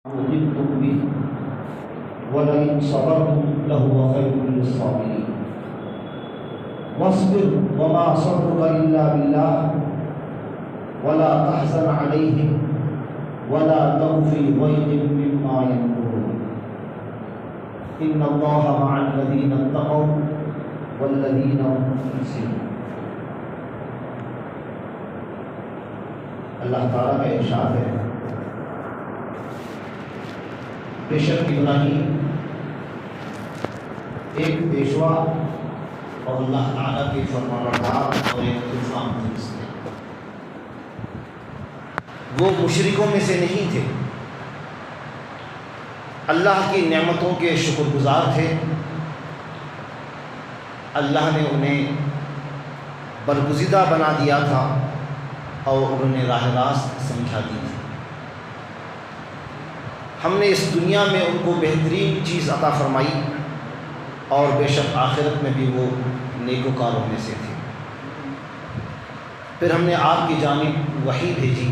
وجدتم به ولئن صبرتم لهو خير للصابرين واصبر وما صبرك إلا بالله ولا تحزن عليهم ولا تك في ضيق مما يمكرون إن الله مع الذين اتقوا والذين هم محسنون. اللہ تعالیٰ کا ارشاد ہے، بے شک ابراہیم ایک پیشوا اور اللہ تعالیٰ کے فرمانبردار اور ایک طوفان تھے. وہ مشرکوں میں سے نہیں تھے، اللہ کی نعمتوں کے شکر گزار تھے. اللہ نے انہیں برگزیدہ بنا دیا تھا اور انہیں راہ راست سمجھا دی تھی. ہم نے اس دنیا میں ان کو بہترین چیز عطا فرمائی اور بے شک آخرت میں بھی وہ نیکوکاروں میں سے تھے. پھر ہم نے آپ کی جانب وحی بھیجی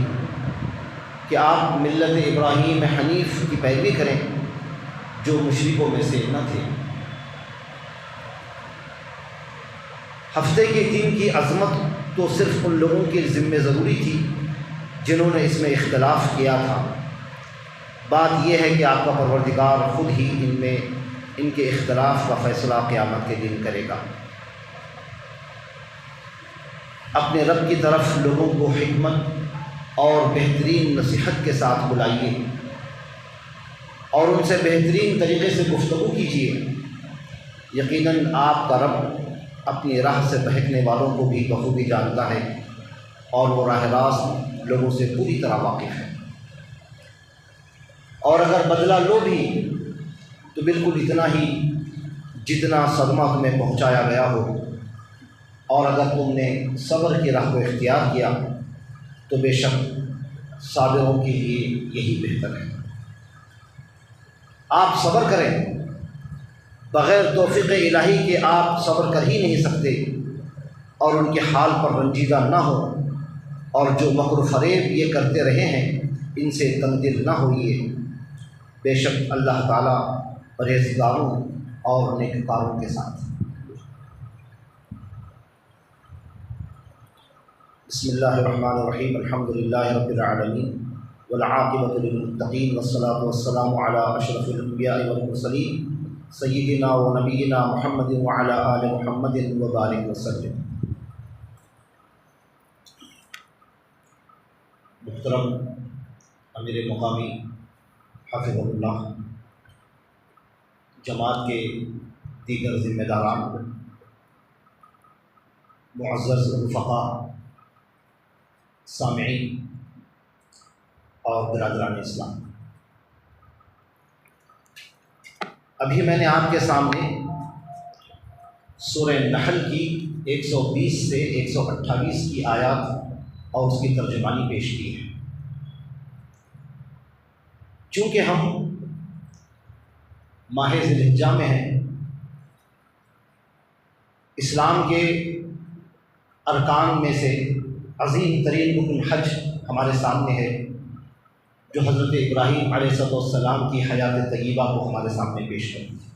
کہ آپ ملت ابراہیم حنیف کی پیروی کریں جو مشرکوں میں سے نہ تھے. ہفتے کے دن کی عظمت تو صرف ان لوگوں کے ذمہ ضروری تھی جنہوں نے اس میں اختلاف کیا تھا. بات یہ ہے کہ آپ کا پروردگار خود ہی ان کے اختلاف کا فیصلہ قیامت کے دن کرے گا. اپنے رب کی طرف لوگوں کو حکمت اور بہترین نصیحت کے ساتھ بلائیے اور ان سے بہترین طریقے سے گفتگو کیجیے. یقیناً آپ کا رب اپنی راہ سے بہکنے والوں کو بھی بخوبی جانتا ہے اور وہ راہ راست لوگوں سے پوری طرح واقف ہے. اور اگر بدلہ لو بھی تو بالکل اتنا ہی جتنا صدمہ تمہیں پہنچایا گیا ہو، اور اگر تم نے صبر کی راہ کو اختیار کیا تو بے شک صابروں کے لیے یہی بہتر ہے. آپ صبر کریں، بغیر توفیق الہی کے آپ صبر کر ہی نہیں سکتے، اور ان کے حال پر رنجیدہ نہ ہو، اور جو مکر و فریب یہ کرتے رہے ہیں ان سے تنگ دل نہ ہوئیے. بے شک اللہ تعالیٰ پرہیزگاروں اور نیکوکاروں کے ساتھ. بسم اللہ الرحمن الرحیم. الحمد للہ رب العالمین والعاقبۃ للمتقین والصلاۃ والسلام علی اشرف الانبیاء والمرسلین سیدنا و نبینا محمد وعلی آل محمد وبارک وسلم. محترم امیر مقامی حافظ اللہ، جماعت کے دیگر ذمہ داران، معزز رفقاء، سامعین اور برادران اسلام، ابھی میں نے آپ کے سامنے سورہ نحل کی 120 سے 128 کی آیات اور اس کی ترجمانی پیش کی ہے. چونکہ ہم ماہ ذی الحجہ میں ہیں، اسلام کے ارکان میں سے عظیم ترین رکن حج ہمارے سامنے ہے، جو حضرت ابراہیم علیہ السلام کی حیات طیبہ کو ہمارے سامنے پیش کرتی ہے.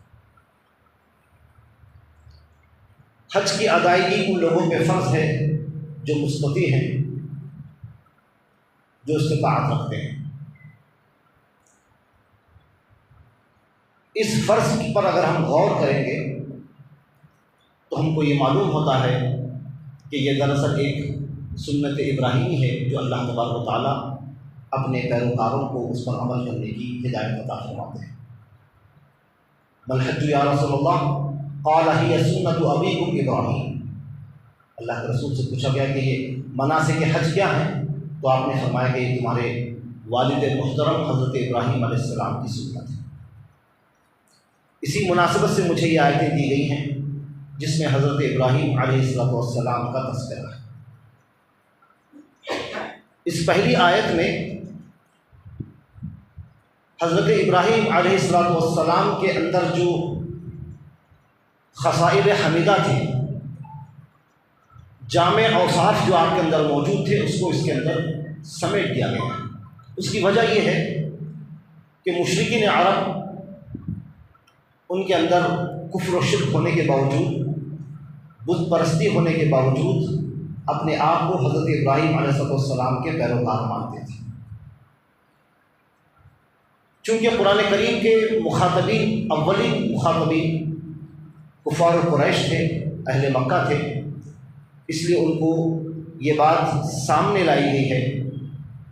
حج کی ادائیگی ان لوگوں پہ فرض ہے جو مستطیع ہیں، جو استطاعت رکھتے ہیں. اس فرض پر اگر ہم غور کریں گے تو ہم کو یہ معلوم ہوتا ہے کہ یہ دراصل ایک سنت ابراہیمی ہے جو اللہ تبارک و تعالیٰ اپنے پیروکاروں کو اس پر عمل کرنے کی ہدایت عطا فرماتے ہیں. مَلْحَجُّ یا رسول اللہ قَالَ هِيَ سُنَّتُ أَبِيكُمْ ابراہیم. اللہ کے رسول سے پوچھا گیا کہ یہ مناسک حج کیا ہیں، تو آپ نے فرمایا کہ یہ تمہارے والد محترم حضرت ابراہیم علیہ السلام کی سنت ہے. اسی مناسبت سے مجھے یہ آیتیں دی گئی ہیں جس میں حضرت ابراہیم علیہ السلام کا تذکرہ ہے. اس پہلی آیت میں حضرت ابراہیم علیہ السلام کے اندر جو خصائل حمیدہ تھے، جامع اوصاف جو آپ کے اندر موجود تھے، اس کو اس کے اندر سمیٹ دیا گیا. اس کی وجہ یہ ہے کہ کہ مشرکین عرب ان کے اندر کفر و شرک ہونے کے باوجود، بت پرستی ہونے کے باوجود اپنے آپ کو حضرت ابراہیم علیہ السلام کے پیروکار مانتے تھے۔ چونکہ قرآن کریم کے مخاطبین، اولین مخاطبین کفار قریش تھے، اہل مکہ تھے، اس لیے ان کو یہ بات سامنے لائی گئی ہے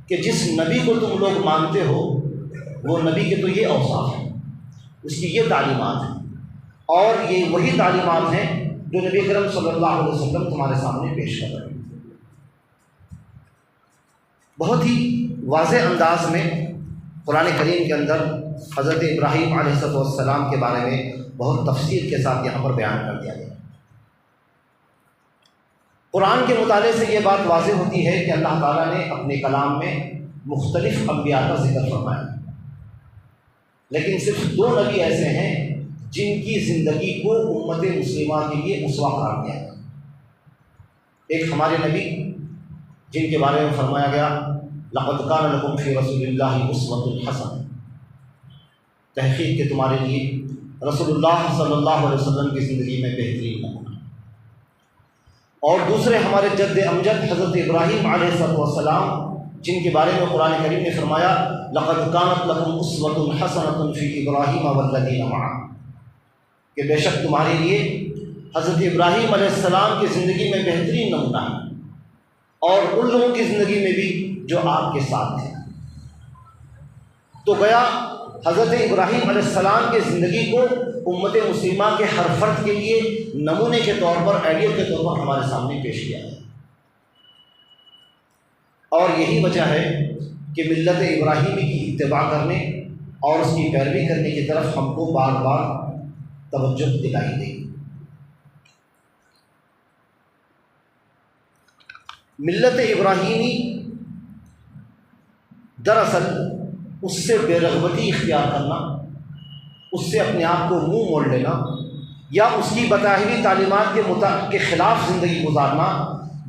کہ جس نبی کو تم لوگ مانتے ہو وہ نبی کے تو یہ اوصاف ہیں، اس کی یہ تعلیمات ہیں، اور یہ وہی تعلیمات ہیں جو نبی اکرم صلی اللہ علیہ وسلم تمہارے سامنے پیش کر رہے ہیں۔ بہت ہی واضح انداز میں قرآن کریم کے اندر حضرت ابراہیم علیہ السلام کے بارے میں بہت تفصیل کے ساتھ یہاں پر بیان کر دیا گیا۔ قرآن کے مطالعے سے یہ بات واضح ہوتی ہے کہ اللہ تعالیٰ نے اپنے کلام میں مختلف انبیاء کا ذکر فرمایا، لیکن صرف 2 نبی ایسے ہیں جن کی زندگی کو امت مسلمہ کے لیے اسوہ قرار دیا گیا۔ ایک ہمارے نبی جن کے بارے میں فرمایا گیا لقد کان لکم فی رسول اللہ اسوۃ حسنہ، تحقیق کہ تمہارے لیے رسول اللہ صلی اللہ علیہ وسلم کی زندگی میں بہترین نمونہ۔ اور دوسرے ہمارے جد امجد حضرت ابراہیم علیہ السلام جن کے بارے میں قرآن کریم نے فرمایا لقد کانت لکم اسوۃ حسنۃ فی ابراہیم والذین معہ، کہ بے شک تمہارے لیے حضرت ابراہیم علیہ السلام کی زندگی میں بہترین نمونہ ہے، اور ان لوگوں کی زندگی میں بھی جو آپ کے ساتھ تھے۔ تو گیا حضرت ابراہیم علیہ السلام کی زندگی کو امت مسلمہ کے ہر فرد کے لیے نمونے کے طور پر، آئیڈیل کے طور پر ہمارے سامنے پیش کیا ہے، اور یہی وجہ ہے کہ ملت ابراہیمی کی اتباع کرنے اور اس کی پیروی کرنے کی طرف ہم کو بار بار توجہ دلائی گئی۔ ملت ابراہیمی دراصل اس سے بے رغبتی اختیار کرنا، اس سے اپنے آپ کو منہ موڑ لینا، یا اس کی بتائی ہوئی تعلیمات کے خلاف زندگی گزارنا،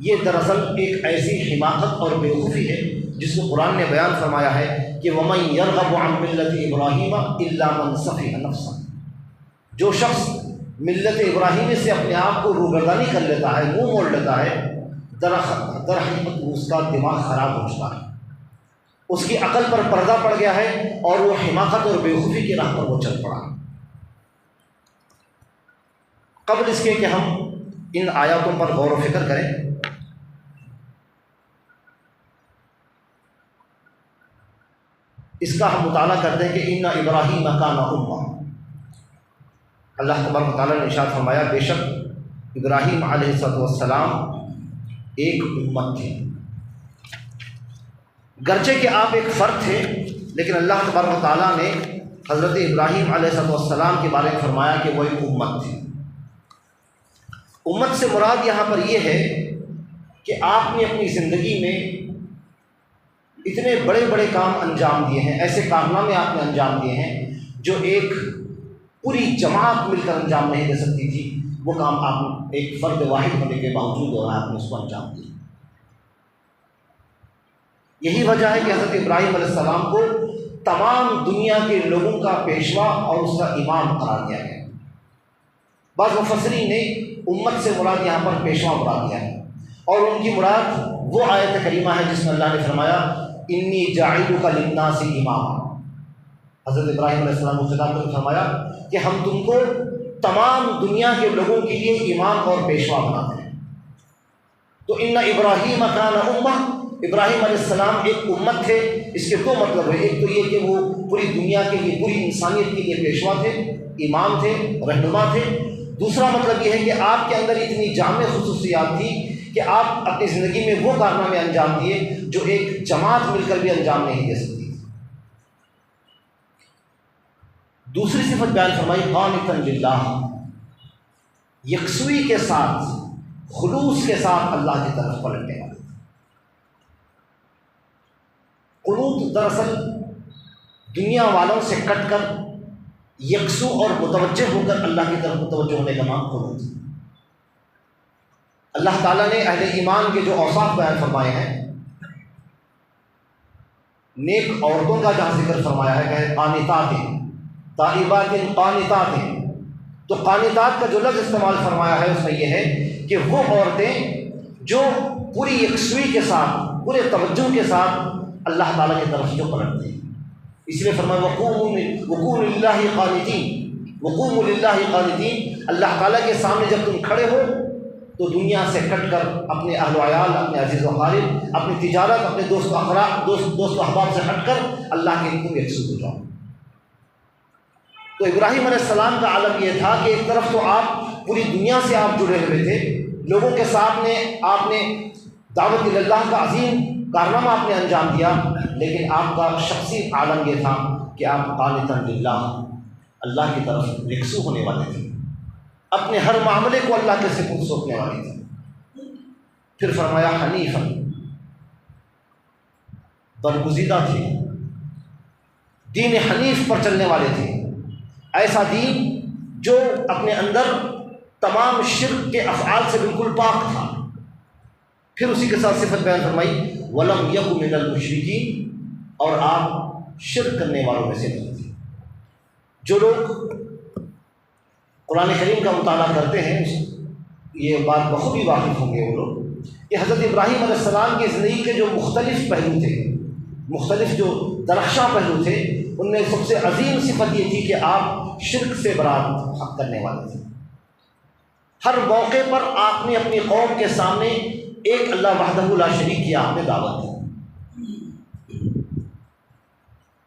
یہ دراصل ایک ایسی حماقت اور بیوقوفی ہے جس کو قرآن نے بیان فرمایا ہے کہ وَمَن يَرْغَبُ عَن مِلَّةِ إِبْرَاهِيمَ إِلَّا مَن سَفِهَ نَفْسَهُ، جو شخص ملت ابراہیمی سے اپنے آپ کو روگردانی کر لیتا ہے، منہ موڑ لیتا ہے، در حقیقت اس کا دماغ خراب ہو چکا ہے، اس کی عقل پر پردہ پڑ گیا ہے، اور وہ حماقت اور بیوقوفی کی راہ پر وہ چل پڑا ہے۔ قبل اس کے کہ ہم ان آیاتوں پر غور و فکر کریں، اس کا ہم مطالعہ کرتے ہیں کہ ان ابراہیم کان امہ، اللہ تبارک و تعالیٰ نے ارشاد فرمایا بے شک ابراہیم علیہ السلام ایک امت تھے۔ گرچہ کہ آپ ایک فرد تھے، لیکن اللہ تبارک و تعالیٰ نے حضرت ابراہیم علیہ السلام کے بارے میں فرمایا کہ وہ ایک امت تھی۔ امت سے مراد یہاں پر یہ ہے کہ آپ نے اپنی زندگی میں اتنے بڑے بڑے کام انجام دیے ہیں، ایسے کارنامے آپ نے انجام دیے ہیں جو ایک پوری جماعت مل کر انجام نہیں دے سکتی تھی، وہ کام آپ ایک فرد واحد ہونے کے باوجود جو ہے آپ نے اس کو انجام دیا۔ یہی وجہ ہے کہ حضرت ابراہیم علیہ السلام کو تمام دنیا کے لوگوں کا پیشوا اور اس کا امام قرار دیا گیا۔ بعض مفسرین نے امت سے مراد یہاں پر پیشوا مراد دیا ہے، اور ان کی مراد وہ آیت کریمہ ہے جس میں اللہ نے فرمایا انی جاعلک للناس اماما۔ حضرت ابراہیم علیہ السلام کو خطاب کر فرمایا کہ ہم تم کو تمام دنیا کے لوگوں کے لیے امام اور پیشوا بناتے ہیں۔ تو ان ابراہیم کان امہ، ابراہیم علیہ السلام ایک امت تھے۔ اس کے 2 مطلب ہیں، ایک تو یہ کہ وہ پوری دنیا کے لیے، پوری انسانیت کے لیے پیشوا تھے، امام تھے، رہنما تھے۔ دوسرا مطلب یہ ہے کہ آپ کے اندر اتنی جامع خصوصیات تھی کہ آپ اپنی زندگی میں وہ کارنامے انجام دیے جو ایک جماعت مل کر بھی انجام نہیں دے سکتی۔ دوسری صفت بیان فرمائی قانتا للہ، یکسوئی کے ساتھ، خلوص کے ساتھ اللہ کی طرف پلٹنے والے۔ قنوت دراصل دنیا والوں سے کٹ کر یکسو اور متوجہ ہو کر اللہ کی طرف متوجہ ہونے کا نام قنوت۔ اللہ تعالیٰ نے اہل ایمان کے جو اوصاف بیان فرمائے ہیں، نیک عورتوں کا جہاں ذکر فرمایا ہے کہ قانتات تائبات قانتات، تو قانتات کا جو لفظ استعمال فرمایا ہے اس میں یہ ہے کہ وہ عورتیں جو پوری یکسوئی کے ساتھ، پورے توجہ کے ساتھ اللہ تعالیٰ کی طرف جو پلٹتے ہیں. اس لیے فرمایا وقوموا للہ قانتین، وقوموا للہ قانتین، اللہ تعالیٰ کے سامنے جب تم کھڑے ہو تو دنیا سے کٹ کر اپنے اہل و عیال، اپنے عزیز و اقارب، اپنی تجارت، اپنے دوست و احباب سے ہٹ کر اللہ کے تم یکسو ہو جاؤ. تو ابراہیم علیہ السلام کا عالم یہ تھا کہ ایک طرف تو آپ پوری دنیا سے آپ جڑے ہوئے تھے، لوگوں کے ساتھ آپ نے دعوت اللہ کا عظیم کارنامہ آپ نے انجام دیا، لیکن آپ کا شخصی عالم یہ تھا کہ آپ قانتاً للہ، اللہ کی طرف یکسو ہونے والے تھے، اپنے ہر معاملے کو اللہ کے سپرد سونپنے والے تھے. پھر فرمایا حنیفاً، برگزیدہ تھے، دین حنیف پر چلنے والے تھے، ایسا دین جو اپنے اندر تمام شرک کے افعال سے بالکل پاک تھا. پھر اسی کے ساتھ صفت بیان فرمائی وَلَمْ يَكُ مِنَ الْمُشْرِكِينَ، اور آپ شرک کرنے والوں میں سے نہیں تھے. جو لوگ قرآن کریم کا مطالعہ کرتے ہیں یہ بات بخوبی واقف ہوں گے وہ لوگ کہ حضرت ابراہیم علیہ السلام کی زندگی کے جو مختلف پہلو تھے، مختلف جو درخشاں پہلو تھے، ان میں سب سے عظیم صفت یہ تھی کہ آپ شرک سے برات حق کرنے والے تھے. ہر موقع پر آپ نے اپنی قوم کے سامنے ایک اللہ وحدہ لا شریک کی آپ نے دعوت دی.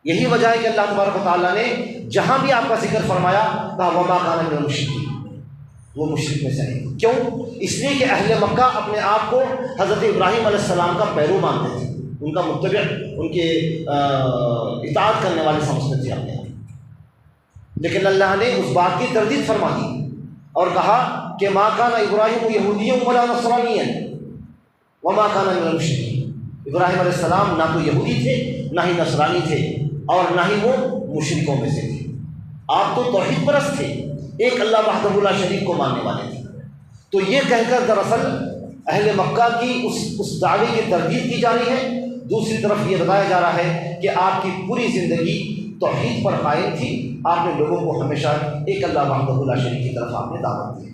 یہی وجہ ہے کہ اللہ تبارک و تعالیٰ نے جہاں بھی آپ کا ذکر فرمایا کہا وما کان من المشرکین، وہ مشرک میں سے نہیں. کیوں؟ اس لیے کہ اہل مکہ اپنے آپ کو حضرت ابراہیم علیہ السلام کا پیرو مانتے تھے، ان کا متبع، ان کے اطاعت کرنے والے سمجھتے تھے اپنے آپ. لیکن اللہ نے اس بات کی تردید فرما دی اور کہا کہ ما کان ابراہیم یہودیا ولا نصرانیا وما کان من المشرکین. ابراہیم علیہ السلام نہ تو یہودی تھے، نہ ہی نصرانی تھے، اور نہ ہی وہ مشرکوں میں سے تھے. آپ تو توحید پرست تھے، ایک اللہ وحدہ لا شریک کو ماننے والے تھے. تو یہ کہہ کر دراصل اہل مکہ کی اس دعوے کی تردید کی جا رہی ہے. دوسری طرف یہ بتایا جا رہا ہے کہ آپ کی پوری زندگی توحید پر قائم تھی. آپ نے لوگوں کو ہمیشہ ایک اللہ وحدہ لا شریک کی طرف آپ نے دعوت دی.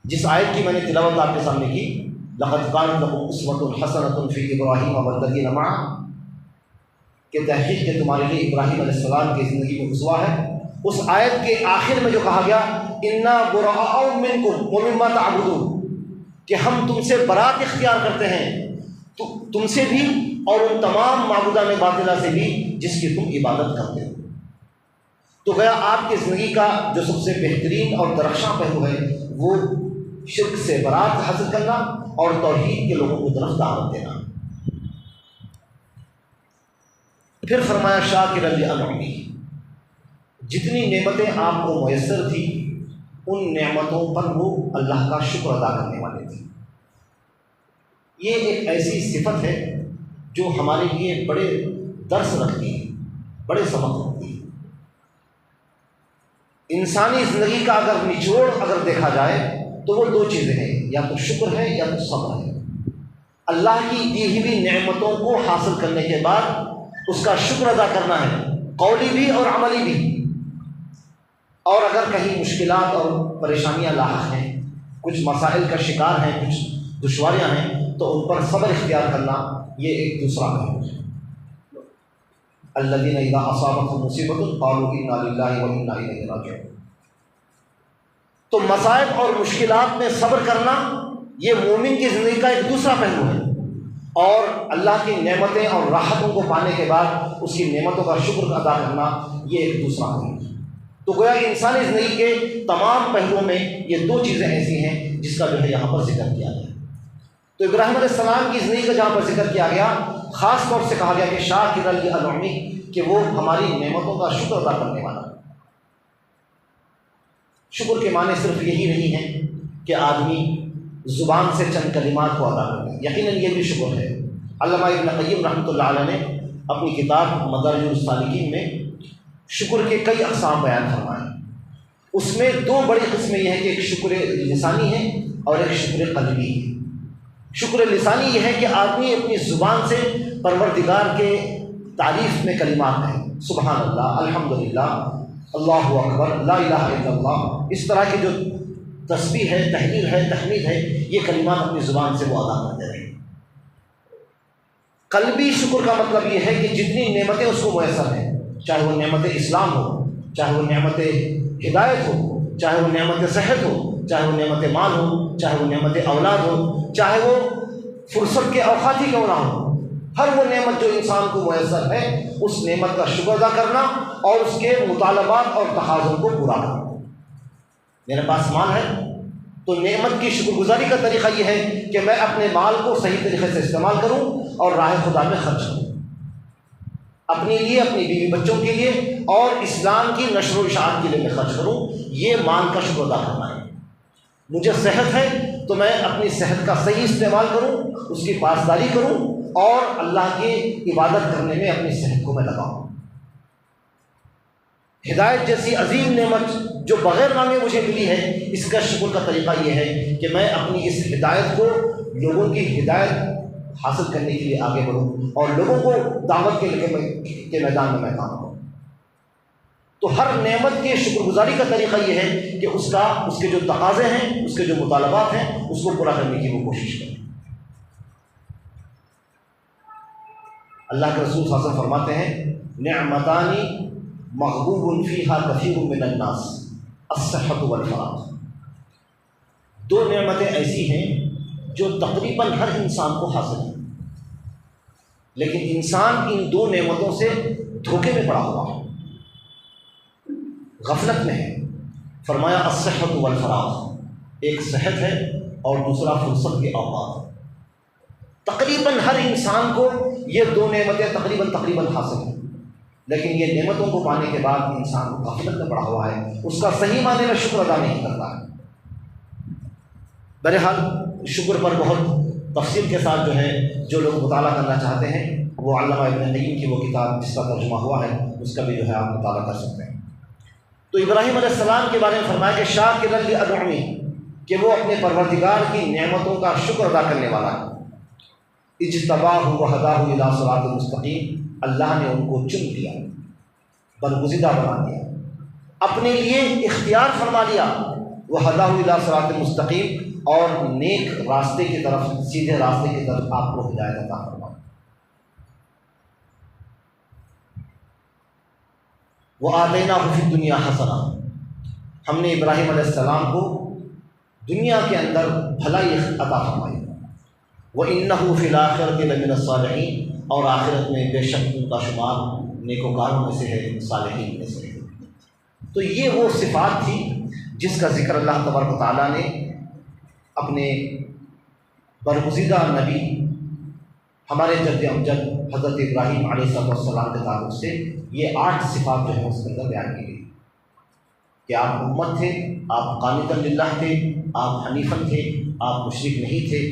جس آیت کی میں نے تلاوت آپ کے سامنے کی لقد كانت لكم اسوة حسنة في ابراہیم والذین معه، کہ تحقیق کہ تمہارے لیے ابراہیم علیہ السلام کی زندگی میں اسوہ ہے. اس آیت کے آخر میں جو کہا گیا انا براء منکم ومما تعبدون، کہ ہم تم سے برات اختیار کرتے ہیں، تم سے بھی اور ان تمام معبودان باطلہ سے بھی جس کی تم عبادت کرتے ہو. تو گیا آپ کی زندگی کا جو سب سے بہترین اور درخشاں پہلو ہے وہ شرک سے برات حاصل کرنا اور توحید کے لوگوں کو طرف دعوت دینا. پھر فرمایا شاکرا لانعمہ، جتنی نعمتیں آپ کو میسر تھی ان نعمتوں پر وہ اللہ کا شکر ادا کرنے والے تھے. یہ ایک ایسی صفت ہے جو ہمارے لیے بڑے درس رکھتی ہے، بڑے سبق رکھتی ہے. انسانی زندگی کا اگر نچوڑ اگر دیکھا جائے تو وہ دو چیزیں ہیں، یا تو شکر ہے یا تو صبر ہے. اللہ کی دی ہوئی نعمتوں کو حاصل کرنے کے بعد اس کا شکر ادا کرنا ہے، قولی بھی اور عملی بھی. اور اگر کہیں مشکلات اور پریشانیاں لاحق ہیں، کچھ مسائل کا شکار ہیں، کچھ دشواریاں ہیں، تو ان پر صبر اختیار کرنا یہ ایک دوسرا پہلو ہے. الذین اذا اصابتهم مصیبۃ قالوا انا للہ وانا الیہ راجعون. تو مصائب اور مشکلات میں صبر کرنا یہ مومن کی زندگی کا ایک دوسرا پہلو ہے، اور اللہ کی نعمتیں اور راحتوں کو پانے کے بعد اس کی نعمتوں کا شکر ادا کرنا یہ ایک دوسرا پہلو ہے. تو گویا کہ انسانی زندگی کے تمام پہلوؤں میں یہ دو چیزیں ایسی ہیں جس کا جو ہے یہاں پر ذکر کیا گیا. تو ابراہیم علیہ السلام کی زندگی کا جہاں پر ذکر کیا گیا خاص طور سے کہا گیا کہ شاکرا لانعمہ، کہ وہ ہماری نعمتوں کا شکر ادا کرنے والا. شکر کے معنی صرف یہی نہیں ہے کہ آدمی زبان سے چند کلمات کو ادا کرے، یقیناً یہ بھی شکر ہے. علامہ ابن قیم رحمۃ اللہ علیہ نے اپنی کتاب مدارج السالکین میں شکر کے کئی اقسام بیان فرمائے. اس میں دو بڑی قسمیں یہ ہیں کہ ایک شکر لسانی ہے اور ایک شکر قلبی ہے. شکر لسانی یہ ہے کہ آدمی اپنی زبان سے پروردگار کے تعریف میں کلمات ہیں، سبحان اللہ، الحمدللہ، اللہ اکبر، لا الہ الا اللہ، اس طرح کی جو تسبیح ہے، تحلیل ہے، تحمید ہے، یہ کلمات اپنی زبان سے وہ ادا کرتے رہیں۔ قلبی شکر کا مطلب یہ ہے کہ جتنی نعمتیں اس کو میسر ہیں، چاہے وہ نعمت اسلام ہو، چاہے وہ نعمت ہدایت ہو، چاہے وہ نعمت صحت ہو، چاہے وہ نعمت مال ہو، چاہے وہ نعمت اولاد ہو، چاہے وہ فرصت کے اوقات ہی کیوں نہ ہو، ہر وہ نعمت جو انسان کو میسر ہے اس نعمت کا شکر ادا کرنا اور اس کے مطالبات اور تقاضوں کو پورا کرنا۔ میرے پاس مال ہے تو نعمت کی شکر گزاری کا طریقہ یہ ہے کہ میں اپنے مال کو صحیح طریقے سے استعمال کروں اور راہ خدا میں خرچ کروں، اپنے لیے، اپنی بیوی بچوں کے لیے اور اسلام کی نشر و اشاعت کے لیے میں خرچ کروں، یہ مال کا شکر ادا کرنا ہے۔ مجھے صحت ہے تو میں اپنی صحت کا صحیح استعمال کروں، اس کی پاسداری کروں اور اللہ کی عبادت کرنے میں اپنی صحت کو میں لگاؤں۔ ہدایت جیسی عظیم نعمت جو بغیر مانگے مجھے ملی ہے، اس کا شکر کا طریقہ یہ ہے کہ میں اپنی اس ہدایت کو، لوگوں کی ہدایت حاصل کرنے کے لیے آگے بڑھوں اور لوگوں کو دعوت کے میدان میں کام کروں۔ تو ہر نعمت کے شکر گزاری کا طریقہ یہ ہے کہ اس کے جو تقاضے ہیں، اس کے جو مطالبات ہیں، اس کو پورا کرنے کی وہ کوشش کریں۔ اللہ کے رسول صلی اللہ علیہ وسلم فرماتے ہیں، نعمتانی مغبوب فیہا کثیر من الناس، الصحۃ والفراغ۔ دو نعمتیں ایسی ہیں جو تقریباً ہر انسان کو حاصل ہیں، لیکن انسان ان دو نعمتوں سے دھوکے میں پڑا ہوا ہے، غفلت میں ہے۔ فرمایا الصحۃ والفراغ، ایک صحت ہے اور دوسرا فرصت کے اوقات۔ تقریباً ہر انسان کو یہ دو نعمتیں تقریباً حاصل ہیں، لیکن یہ نعمتوں کو پانے کے بعد انسان غفلت میں پڑا ہوا ہے، اس کا صحیح معنی میں شکر ادا نہیں کرتا ہے۔ بہرحال شکر پر بہت تفصیل کے ساتھ جو لوگ مطالعہ کرنا چاہتے ہیں، وہ علامہ ابن قیم کی وہ کتاب جس کا ترجمہ ہوا ہے اس کا بھی آپ مطالعہ کر سکتے ہیں۔ تو ابراہیم علیہ السلام کے بارے میں فرمایا کہ شاکرا لانعمہ، کہ وہ اپنے پروردگار کی نعمتوں کا شکر ادا کرنے والا ہے۔ اجتباہ وہداہ الی صراط مستقیم، اللہ نے ان کو چن لیا، برگزیدہ بنا دیا، اپنے لیے اختیار فرما لیا، وہداہ الی صراط مستقیم، اور نیک راستے کی طرف، سیدھے راستے کی طرف آپ کو ہدایت عطا فرما۔ وآتیناہ فی الدنیا حسنہ، ہم نے ابراہیم علیہ السلام کو دنیا کے اندر بھلائی عطا فرمائی، وَإِنَّهُ فِي الْآخِرَةِ لَمِنَ الصَّالِحِينَ، اور آخرت میں بے شک ان کا شمار نیکوکاروں میں سے ہے، صالحین میں سے ہے۔ تو یہ وہ صفات تھی جس کا ذکر اللہ تبارک و تعالیٰ نے اپنے برگزیدہ نبی ہمارے جد امجد حضرت ابراہیم علیہ السلام کے تعلق سے یہ 8 صفات جو ہیں اس کے اندر بیان کی گئی کہ آپ امت تھے، آپ قانتاً للہ تھے، آپ حنیفاً تھے، آپ مشرک نہیں تھے،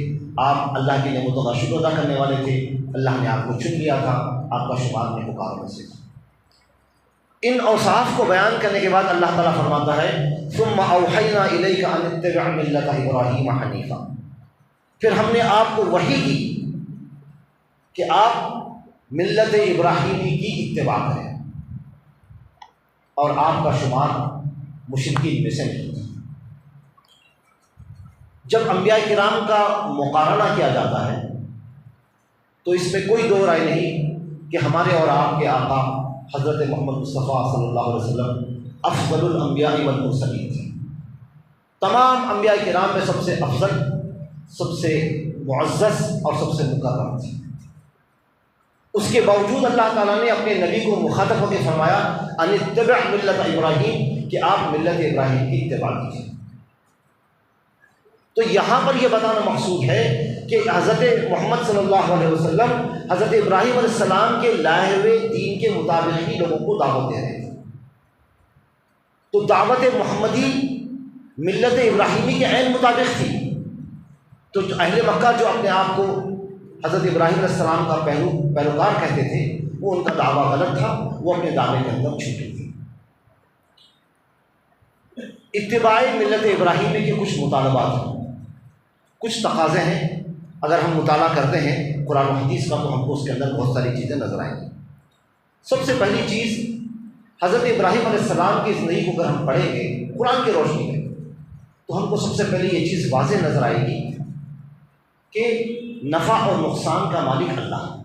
آپ اللہ کی نعمتوں کا شکر ادا کرنے والے تھے، اللہ نے آپ کو چن لیا تھا، آپ کا شمار نیکوکاروں میں سے تھا۔ ان اوصاف کو بیان کرنے کے بعد اللہ تعالیٰ فرماتا ہے ثم اوحینا الیک ان اتبع ملت ابراہیم حنیفا، پھر ہم نے آپ کو وحی کی کہ آپ ملت ابراہیمی کی اتباع کریں اور آپ کا شمار مشرکین میں سے نہیں تھا۔ جب انبیاء کرام کا مقارنہ کیا جاتا ہے تو اس میں کوئی دو رائے نہیں کہ ہمارے اور آپ کے آقا حضرت محمد مصطفیٰ صلی اللہ علیہ وسلم افضل الانبیاء والمرسلین تھے۔ تمام انبیاء کرام میں سب سے افضل، سب سے معزز اور سب سے مکرم تھے۔ اس کے باوجود اللہ تعالیٰ نے اپنے نبی کو مخاطب ہو کے فرمایا ان اتبع ملت ابراہیم، کہ آپ ملت ابراہیم کی اتباع کیجیے۔ تو یہاں پر یہ بتانا مقصود ہے کہ حضرت محمد صلی اللہ علیہ وسلم حضرت ابراہیم علیہ السلام کے لائے ہوئے دین کے مطابق ہی لوگوں کو دعوت دے رہے تھے۔ تو دعوت محمدی ملت ابراہیمی کے عین مطابق تھی۔ تو اہل مکہ جو اپنے آپ کو حضرت ابراہیم علیہ السلام کا پیروکار کہتے تھے، وہ ان کا دعویٰ غلط تھا، وہ اپنے دعوے کے اندر چھوٹے تھے۔ اتباع ملت ابراہیمی کے کچھ مطالبات ہیں، کچھ تقاضے ہیں اگر ہم مطالعہ کرتے ہیں قرآن و حدیث کا تو ہم کو اس کے اندر بہت ساری چیزیں نظر آئیں گی۔ سب سے پہلی چیز، حضرت ابراہیم علیہ السلام کی زندگی کو اگر ہم پڑھیں گے قرآن کی روشنی میں تو ہم کو سب سے پہلے یہ چیز واضح نظر آئے گی کہ نفع اور نقصان کا مالک اللہ ہے۔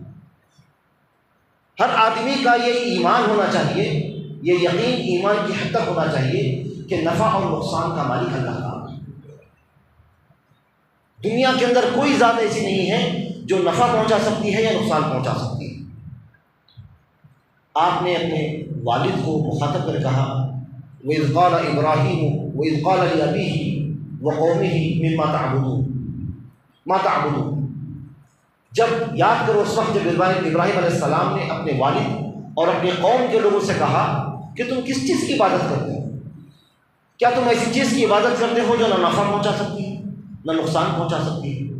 ہر آدمی کا یہ ایمان ہونا چاہیے، یہ یقین ایمان کی حد تک ہونا چاہیے کہ نفع اور نقصان کا مالک اللہ تعالیٰ ہے۔ دنیا کے اندر کوئی ذات ایسی نہیں ہے جو نفع پہنچا سکتی ہے یا نقصان پہنچا سکتی ہے۔ آپ نے اپنے والد کو مخاطب کر کہا وَإِذْ قَالَ إِبْرَاهِيمُ وَإِذْ قَالَ لِأَبِيهِ وَقَوْمِهِ مِمَّا تَعْبُدُونَ، جب یاد کرو اس وقت جب ابراہیم علیہ السلام نے اپنے والد اور اپنے قوم کے لوگوں سے کہا کہ تم کس چیز کی عبادت کرتے ہو؟ کیا تم ایسی چیز کی عبادت کرتے ہو جو نہ نفع پہنچا سکتی ہے نہ نقصان پہنچا سکتی ہے؟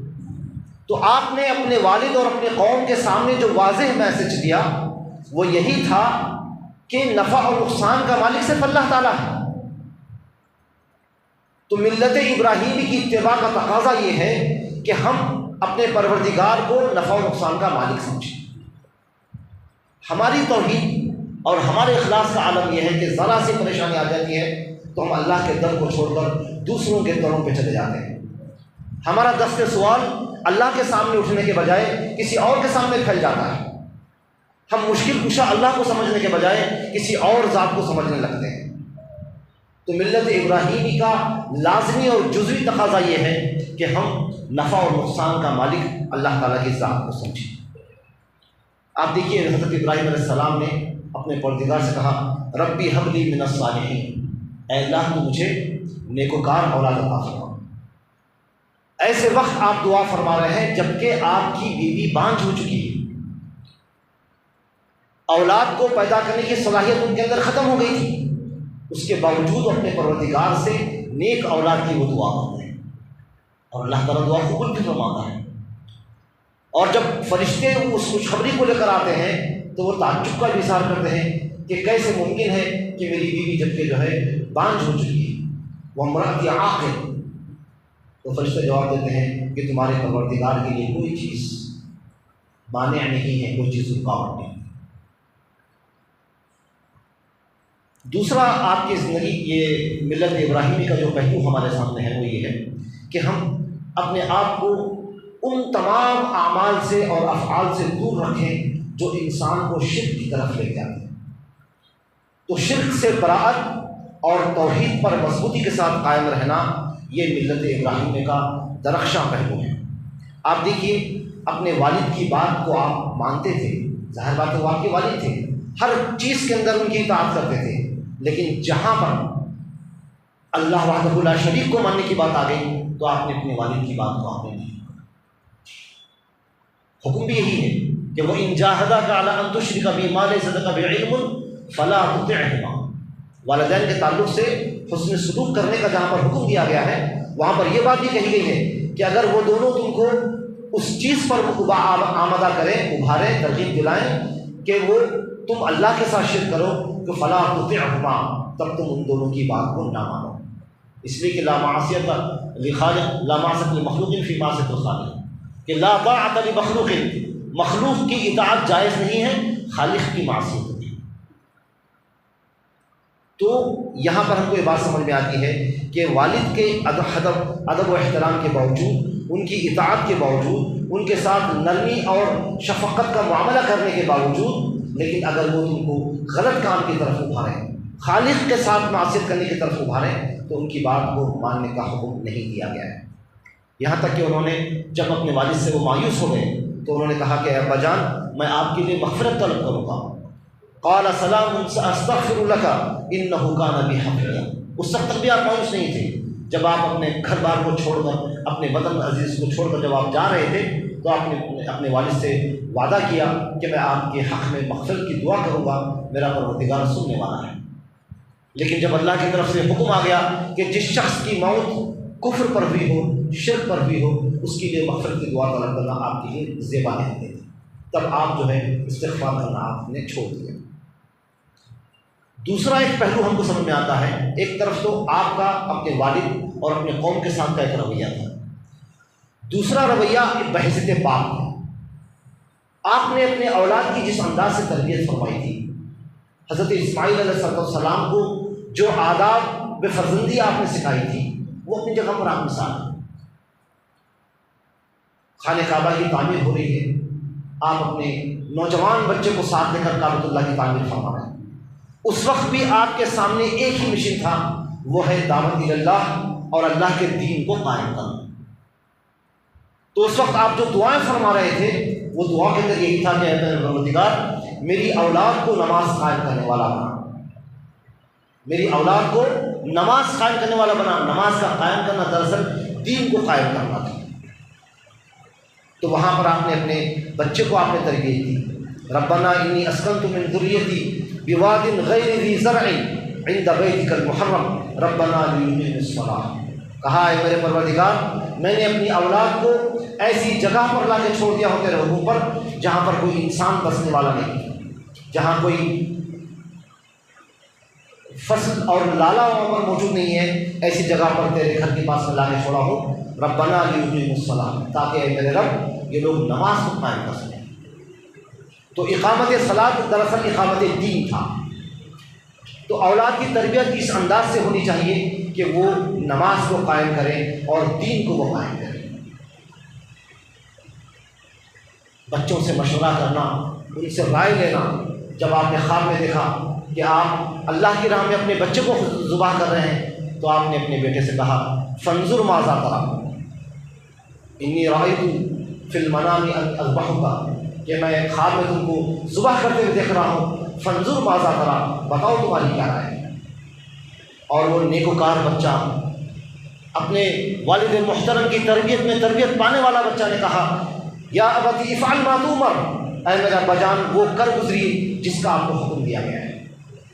تو آپ نے اپنے والد اور اپنے قوم کے سامنے جو واضح میسج دیا وہ یہی تھا کہ نفع اور نقصان کا مالک صرف اللہ تعالیٰ ہے۔ تو ملت ابراہیمی کی اتباع کا تقاضا یہ ہے کہ ہم اپنے پروردگار کو نفع و نقصان کا مالک سمجھیں۔ ہماری توحید اور ہمارے اخلاص کا عالم یہ ہے کہ ذرا سی پریشانی آ جاتی ہے تو ہم اللہ کے در کو چھوڑ کر دوسروں کے دروں پہ چلے جاتے ہیں۔ ہمارا دست سوال اللہ کے سامنے اٹھنے کے بجائے کسی اور کے سامنے پھیل جاتا ہے۔ ہم مشکل کشا اللہ کو سمجھنے کے بجائے کسی اور ذات کو سمجھنے لگتے ہیں۔ تو ملت ابراہیمی کا لازمی اور جزوی تقاضا یہ ہے کہ ہم نفع اور نقصان کا مالک اللہ تعالیٰ کی ذات کو سمجھیں۔ آپ دیکھیے حضرت ابراہیم علیہ السلام نے اپنے پروردگار سے کہا ربی حب لی من الصالحین، اے اللہ تو مجھے نیکوکار اولاد عطا فرما۔ ایسے وقت آپ دعا فرما رہے ہیں جبکہ آپ کی بیوی بانجھ ہو چکی ہے، اولاد کو پیدا کرنے کی صلاحیت ان کے اندر ختم ہو گئی تھی، اس کے باوجود اپنے پروردگار سے نیک اولاد کی وہ دعا کرتے ہیں اور اللہ تعالیٰ دعا قبول بھی فرماتا ہے۔ اور جب فرشتے اس خوشخبری کو لے کر آتے ہیں تو وہ تعجب کا بھی اظہار کرتے ہیں کہ کیسے ممکن ہے کہ میری بیوی جبکہ جو ہے بانجھ ہو چکی ہے، وہ امرأتی عاقر۔ تو فرشتے جواب دیتے ہیں کہ تمہارے پروردگار کے لیے کوئی چیز مانع نہیں ہے، کوئی چیز رکاوٹ نہیں۔ دوسرا آپ کی زندگی یہ ملت ابراہیمی کا جو پہلو ہمارے سامنے ہے وہ یہ ہے کہ ہم اپنے آپ کو ان تمام اعمال سے اور افعال سے دور رکھیں جو انسان کو شرک کی طرف لے جاتے ہیں۔ تو شرک سے براءت اور توحید پر مضبوطی کے ساتھ قائم رہنا یہ ملت ابراہیمی کا درخشاں پہلو ہے۔ آپ دیکھیے اپنے والد کی بات کو آپ مانتے تھے، ظاہر بات ہے وہ آپ کے والد تھے، ہر چیز کے اندر ان کی اطاعت کرتے تھے، لیکن جہاں پر اللہ وحدہ لا شریک کو ماننے کی بات آ گئی تو آپ نے اپنے والد کی بات کو آپ نے نہیں۔ حکم بھی یہی ہے کہ وہ ان جاہداک علی ان تشرک بی ما لیس لک بعلم فلا تطعهما۔ والدین کے تعلق سے حسن سلوک کرنے کا جہاں پر حکم دیا گیا ہے وہاں پر یہ بات بھی کہی گئی ہے کہ اگر وہ دونوں تم کو اس چیز پر آمادہ کریں، ابھاریں، ترغیب دلائیں کہ وہ تم اللہ کے ساتھ شرک کرو تو فلا تطعهما، تب تم ان دونوں کی بات کو نہ مانو۔ اس لیے کہ لا معصیت لخالق، لا معصیت لمخلوق فی معصیت الخالق، کہ لا طاعت لمخلوق، مخلوق کی اطاعت جائز نہیں ہے، خالق کی معصیت ہوتی ہے۔ تو یہاں پر ہم کو یہ بات سمجھ میں آتی ہے کہ والد کے ادب و احترام کے باوجود، ان کی اطاعت کے باوجود، ان کے ساتھ نرمی اور شفقت کا معاملہ کرنے کے باوجود، لیکن اگر وہ تم کو غلط کام کی طرف ابھاریں، خالق کے ساتھ معصیت کرنے کی طرف ابھاریں تو ان کی بات کو ماننے کا حکم نہیں دیا گیا ہے۔ یہاں تک کہ انہوں نے جب اپنے والد سے وہ مایوس ہو گئے تو انہوں نے کہا کہ ابا جان میں آپ کے لیے مغفرت طلب کروں گا۔ قال سلام استغفر لك انه كان بي حفيا۔ اس وقت تک بھی آپ مایوس نہیں تھے، جب آپ اپنے گھر بار کو چھوڑ کر، اپنے وطن عزیز کو چھوڑ کر جب آپ جا رہے تھے تو آپ نے اپنے والد سے وعدہ کیا کہ میں آپ کے حق میں مغفرت کی دعا کروں گا، میرا پروردگار سننے والا ہے۔ لیکن جب اللہ کی طرف سے حکم آ گیا کہ جس شخص کی موت کفر پر بھی ہو، شرک پر بھی ہو، اس کے لیے مغفرت کی دعا طلب کرنا آپ کے لیے زیبا نہیں دیتے، تب آپ جو ہے استغفار کرنا آپ نے چھوڑ دیا۔ دوسرا ایک پہلو ہم کو سمجھ میں آتا ہے، ایک طرف تو آپ کا اپنے والد اور اپنے قوم کے ساتھ کا ایک رویہ تھا، دوسرا رویہ بحیثیت باپ ہے۔ آپ نے اپنے اولاد کی جس انداز سے تربیت فرمائی تھی، حضرت اسماعیل علیہ السلام کو جو آداب فرزندی آپ نے سکھائی تھی، وہ اپنی جگہ پر آپ مثال ہے۔ خانہ کعبہ کی تعمیر ہو رہی ہے، آپ اپنے نوجوان بچے کو ساتھ لے کر کعبۃ اللہ کی تعمیر فرما رہے ہیں۔ اس وقت بھی آپ کے سامنے ایک ہی مشن تھا، وہ ہے دعوت اللہ اور اللہ کے دین کو قائم کرنا۔ تو اس وقت آپ جو دعائیں فرما رہے تھے، وہ دعا کے اندر یہی تھا کہ اے میرے پروردگار، میری اولاد کو نماز قائم کرنے والا بنا، میری اولاد کو نماز قائم کرنے والا بنا۔ نماز کا قائم کرنا دراصل دین کو قائم کرنا تھا۔ تو وہاں پر آپ نے اپنے بچے کو آپ نے تربیت دی، ربنا انی اسکنت من ذریتی بواد غیر ذی زرع عند بیتک المحرم ربنا لیقیموا الصلاۃ۔ کہا ہے میرے پروردگار، میں نے اپنی اولاد کو ایسی جگہ پر لا کے چھوڑ دیا ہو تیرے حکم پر جہاں پر کوئی انسان بسنے والا نہیں، جہاں کوئی فصل اور لالا وہاں پر موجود نہیں ہے، ایسی جگہ پر تیرے گھر کے پاس میں لا کے چھوڑا ہوں، ربنا لیقیموا الصلاۃ، تاکہ اے میرے رب یہ لوگ نماز کو قائم کر سکیں۔ تو اقامت صلاۃ دراصل اقامت دین تھا۔ تو اولاد کی تربیت اس انداز سے ہونی چاہیے کہ وہ نماز کو قائم کریں اور دین کو وہ قائم کریں۔ بچوں سے مشورہ کرنا، ان سے رائے لینا۔ جب آپ نے خواب میں دیکھا کہ آپ اللہ کی راہ میں اپنے بچے کو ذبح کر رہے ہیں، تو آپ نے اپنے بیٹے سے کہا فانظر ماذا تری انی رأیت فی المنام ان اذبحک، کہ میں خواب میں تم کو ذبح کرتے ہوئے دیکھ رہا ہوں، فانظر ماذا تری، بتاؤ تمہاری کیا رائے ہے۔ اور وہ نیکوکار بچہ، اپنے والد محترم کی تربیت پانے والا بچہ نے کہا یا ابتی افعل ما تؤمر، اے میرا بجان وہ کر گزریے جس کا آپ کو حکم دیا گیا ہے،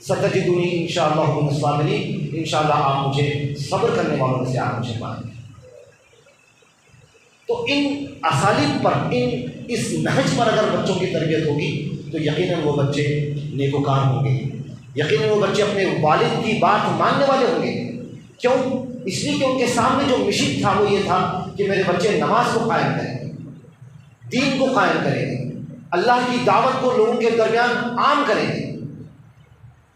ستجدنی انشاءاللہ من الصابرین، انشاءاللہ آپ مجھے صبر کرنے والوں میں سے آپ مجھے پائیں۔ تو ان اسالیب پر، اس نہج پر اگر بچوں کی تربیت ہوگی تو یقیناً وہ بچے نیکوکار ہوں گے، یقیناً وہ بچے اپنے والد کی بات ماننے والے ہوں گے۔ کیوں؟ اس لیے کہ ان کے سامنے جو مشن تھا وہ یہ تھا کہ میرے بچے نماز کو قائم کریں، دین کو قائم کریں گے، اللہ کی دعوت کو لوگوں کے درمیان عام کریں گے۔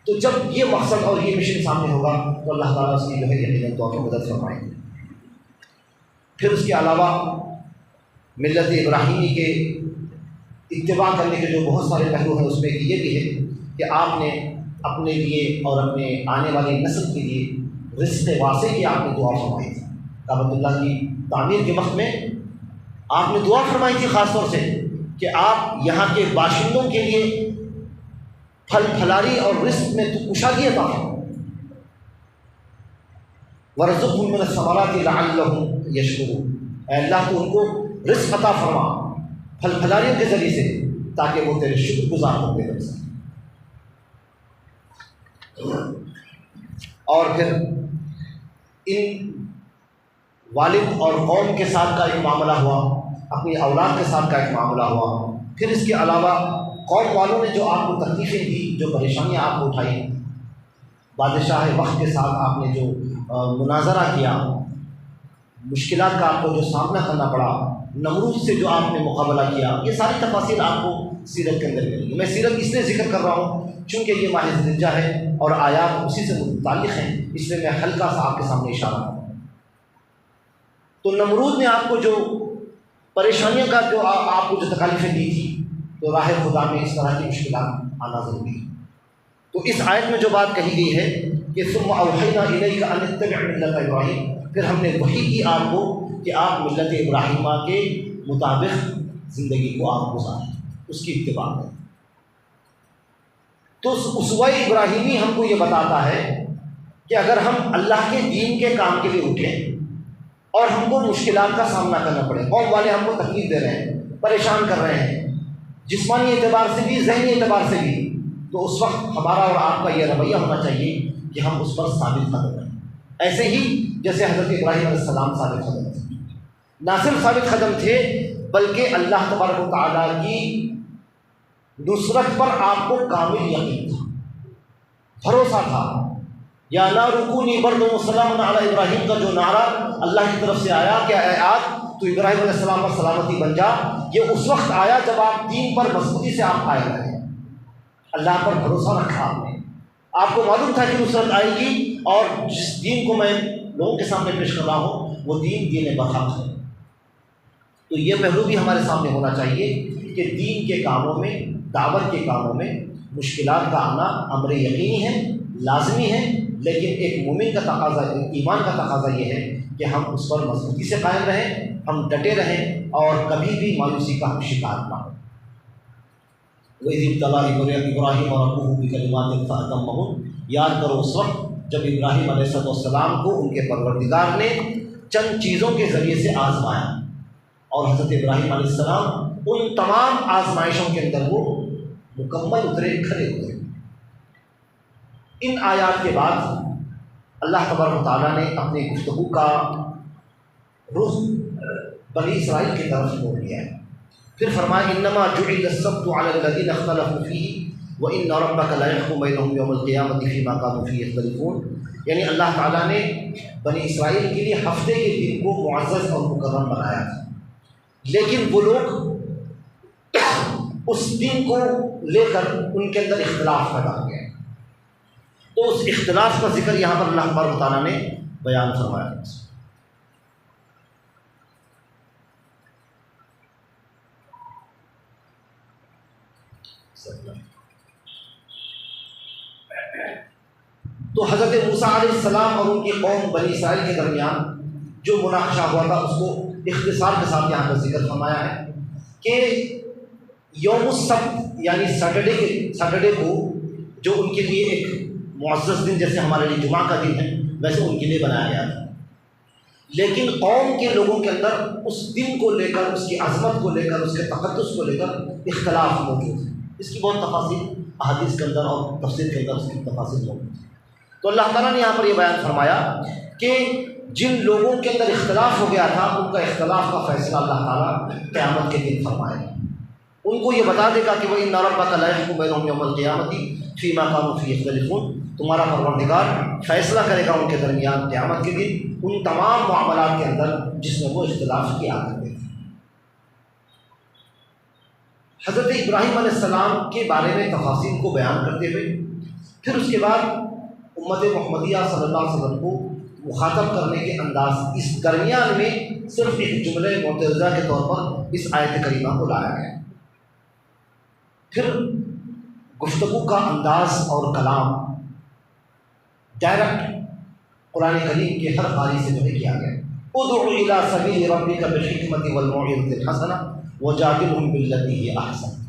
تو جب یہ مقصد اور یہ مشن سامنے ہوگا تو اللہ تعالیٰ اس کی جو ہے یقیناً توفیق مدد فرمائیں گے۔ پھر اس کے علاوہ ملت ابراہیمی کے اتباع کرنے کے جو بہت سارے پہلو ہیں، اس میں یہ بھی ہے کہ آپ نے اپنے لیے اور اپنے آنے والی نسل کے لیے رزق واسع کی آپ نے دعا فرمائی تھی۔ کعبۃ اللہ کی تعمیر کے وقت میں آپ نے دعا فرمائی تھی خاص طور سے کہ آپ یہاں کے باشندوں کے لیے پھل پھلاری اور رزق میں تو کشادگی عطا فرما، وَارْزُقْهُم مِّنَ الثَّمَرَاتِ لَعَلَّهُمْ يَشْكُرُونَ، اے اللہ تو ان کو رزق عطا فرما پھل پھلاریوں کے ذریعے سے، تاکہ وہ تیرے شکر گزار ہوتے رہ سکیں۔ اور پھر ان والد اور قوم کے ساتھ کا ایک معاملہ ہوا، اپنی اولاد کے ساتھ کا ایک معاملہ ہوا۔ پھر اس کے علاوہ قوم والوں نے جو آپ کو تکلیفیں دی، جو پریشانیاں آپ کو اٹھائی، بادشاہ وقت کے ساتھ آپ نے جو مناظرہ کیا، مشکلات کا آپ کو جو سامنا کرنا پڑا، نمرود سے جو آپ نے مقابلہ کیا، یہ ساری تفاصیر آپ کو سیرت کے اندر ملیں گی۔ میں سیرت اس لیے ذکر کر رہا ہوں چونکہ یہ ماہ ذی الحجہ ہے اور آیات اسی سے متعلق ہیں، اس لیے میں ہلکا سا آپ کے سامنے اشارہ کروں۔ تو نمرود نے آپ کو جو پریشانیوں کا جو آپ کو جو تکالیفیں دی تھی، تو راہ خدا میں اس طرح کی مشکلات آنا ضروری ہے۔ تو اس آیت میں جو بات کہی گئی ہے کہ ثم اوحینا الیک ان اتبع ملت ابراہیم، پھر ہم نے وحی کی آپ کو کہ آپ ملت ابراہیمہ کے مطابق زندگی کو آپ گزاریں، اس کی اتباع کریں۔ تو اسوہ ابراہیمی ہم کو یہ بتاتا ہے کہ اگر ہم اللہ کے دین کے کام کے لیے اٹھیں اور ہم کو مشکلات کا سامنا کرنا پڑے، قوم والے ہم کو تکلیف دے رہے ہیں، پریشان کر رہے ہیں، جسمانی اعتبار سے بھی، ذہنی اعتبار سے بھی، تو اس وقت ہمارا اور آپ کا یہ رویہ ہونا چاہیے کہ ہم اس پر ثابت قدم رہیں، ایسے ہی جیسے حضرت ابراہیم علیہ السلام ثابت قدم تھے۔ نہ صرف ثابت قدم تھے بلکہ اللہ تبارک و تعالیٰ کی نصرت پر آپ کو کامل یقین تھا، بھروسہ تھا۔ یا نار کونی بردا و سلام علی ابراہیم کا جو نعرہ اللہ کی طرف سے آیا کہ اے آگ تو ابراہیم علیہ السلام پر سلامتی بن جا، یہ اس وقت آیا جب آپ دین پر مضبوطی سے آپ قائم رہے، اللہ پر بھروسہ رکھا آپ نے، آپ کو معلوم تھا کہ نصرت آئے گی، اور جس دین کو میں لوگوں کے سامنے پیش کر رہا ہوں وہ دین برحق ہے۔ تو یہ پہلو بھی ہمارے سامنے ہونا چاہیے کہ دین کے کاموں میں، دعوت کے کاموں میں مشکلات کا آنا امر یقینی ہے، لازمی ہے، لیکن ایک مومن کا تقاضا، ایمان کا تقاضا یہ ہے کہ ہم اس پر مضبوطی سے قائم رہیں، ہم ڈٹے رہیں اور کبھی بھی مایوسی کا ہم شکار نہ ہوں۔ وَإِذِ ابْتَلَىٰ إِبْرَاهِيمَ رَبُّهُ بِكَلِمَاتٍ فَأَتَمَّهُنَّ، یاد کرو اس وقت جب ابراہیم علیہ السلام کو ان کے پروردگار نے چند چیزوں کے ذریعے سے آزمایا، اور حضرت ابراہیم علیہ السلام ان تمام آزمائشوں کے اندر وہ مکمل اترے، کھڑے اترے۔ ان آیات کے بعد اللہ تبارک و تعالیٰ نے اپنی گفتگو کا رخ بنی اسرائیل کی طرف موڑ لیا ہے، پھر فرمایا انما جعل السبت على الذين اختلفوا فيه وان ربك لا يحكم بينهم يوم القيامه فيما كانوا فيه يختلفون، یعنی اللہ تعالیٰ نے بنی اسرائیل کے لیے ہفتے کے دن کو معزز اور مکرم بنایا تھا، لیکن وہ لوگ اس دن کو لے کر ان کے اندر اختلاف پیدا ہو گیا، تو اس اختلاف کا ذکر یہاں پر اللہ تبارک و تعالیٰ نے بیان فرمایا۔ تو حضرت موسیٰ علیہ السلام اور ان کی قوم بنی اسرائیل کے درمیان جو مناقشہ ہوا تھا اس کو اختصار کے ساتھ یہاں پر ذکر فرمایا ہے کہ یوم السبت یعنی سیٹرڈے کو جو ان کے لیے ایک معزز دن، جیسے ہمارے لیے جمعہ کا دن ہے ویسے ان کے لیے بنایا گیا تھا، لیکن قوم کے لوگوں کے اندر اس دن کو لے کر، اس کی عظمت کو لے کر، اس کے تقدس کو لے کر اختلاف موجود ہے۔ اس کی بہت تفاصیل احادیث کے اندر اور تفسیر کے اندر اس کی تفاصیل موجود ہے۔ تو اللہ تعالیٰ نے یہاں پر یہ بیان فرمایا کہ جن لوگوں کے اندر اختلاف ہو گیا تھا ان کا اختلاف کا فیصلہ اللہ تعالیٰ قیامت کے دن فرمائے گا، ان کو یہ بتا دے گا کہ وَإِنَّ رَبَّكَ لَا يَحْكُمُ بَيْنَهُمْ يَوْمَ الْقِيَامَةِ فِيمَا كَانُوا فِيهِ يَخْتَلِفُونَ، تمہارا پروردگار فیصلہ کرے گا ان کے درمیان قیامت کے دن ان تمام معاملات کے اندر جس میں وہ اختلاف کیا کرتے تھے۔ حضرت ابراہیم علیہ السلام کے بارے میں تفاصیل کو بیان کرتے ہوئے پھر اس کے بعد امت محمدیہ صلی اللہ علیہ وسلم کو مخاطب کرنے کے انداز، اس درمیان میں صرف ایک جملے معترضہ کے طور پر اس آیت کریمہ کو لایا گیا، پھر گفتگو کا انداز اور کلام ڈائریکٹ قرآن کریم کے ہر قاری سے جو ہے کیا گیا، ادعو الی سبیل ربک بالحکمۃ والموعظۃ الحسنہ وجادلہم باللتی ہی احسن،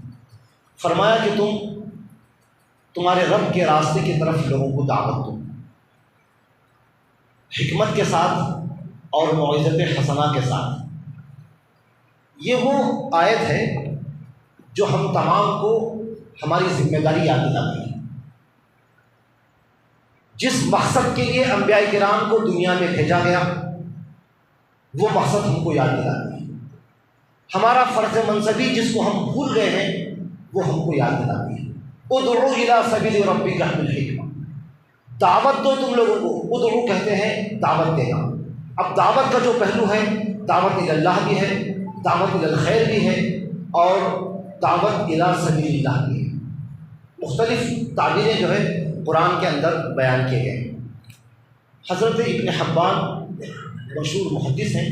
فرمایا کہ تمہارے رب کے راستے کی طرف لوگوں کو دعوت دو حکمت کے ساتھ اور موعظت حسنہ کے ساتھ۔ یہ وہ آیت ہے جو ہم تمام کو ہماری ذمہ داری یاد دلاتی ہے، جس مقصد کے لیے انبیاء کرام کو دنیا میں بھیجا گیا وہ مقصد ہم کو یاد دلاتی ہے، ہمارا فرض منصبی جس کو ہم بھول گئے ہیں وہ ہم کو یاد دلاتی ہے۔ ادعو الی سبیل ربک بالحکمہ، دعوت دو تم لوگوں کو، ادعو کہتے ہیں دعوت دینا، اب دعوت کا جو پہلو ہے دعوت الی اللہ بھی ہے، دعوت الی الخیر بھی ہے اور دعوت الی سبیل اللہ بھی ہے، مختلف تعبیریں جو ہے قرآن کے اندر بیان کیے گئے۔ حضرت ابن حبان مشہور محدث ہیں،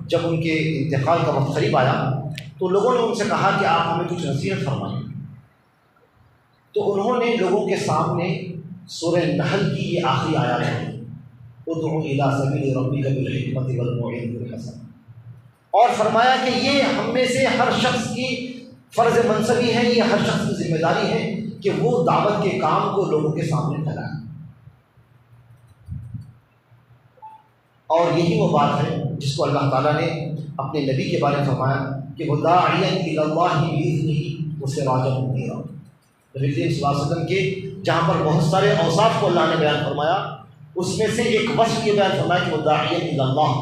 جب ان کے انتقال کا وقت قریب آیا تو لوگوں نے ان سے کہا کہ آپ ہمیں کچھ نصیحت فرمائیں، تو انہوں نے لوگوں کے سامنے سورہ نحل کی یہ آخری آیات ہے، ادعو الی سبیل ربک بالحکمۃ والموعظۃ الحسنہ، اور فرمایا کہ یہ ہم میں سے ہر شخص کی فرض منصبی ہے، یہ ہر شخص کی ذمہ داری ہے کہ وہ دعوت کے کام کو لوگوں کے سامنے پھیلائے، اور یہی وہ بات ہے جس کو اللہ تعالیٰ نے اپنے نبی کے بارے میں فرمایا کہ وہ داعیا الی اللہ بإذنہ وسراجا منیرا، نبی کریم صلی اللہ علیہ وسلم کے جہاں پر بہت سارے اوصاف کو اللہ نے بیان فرمایا اس میں سے ایک وصف یہ بیان فرمایا کہ وہ داعیا الی اللہ،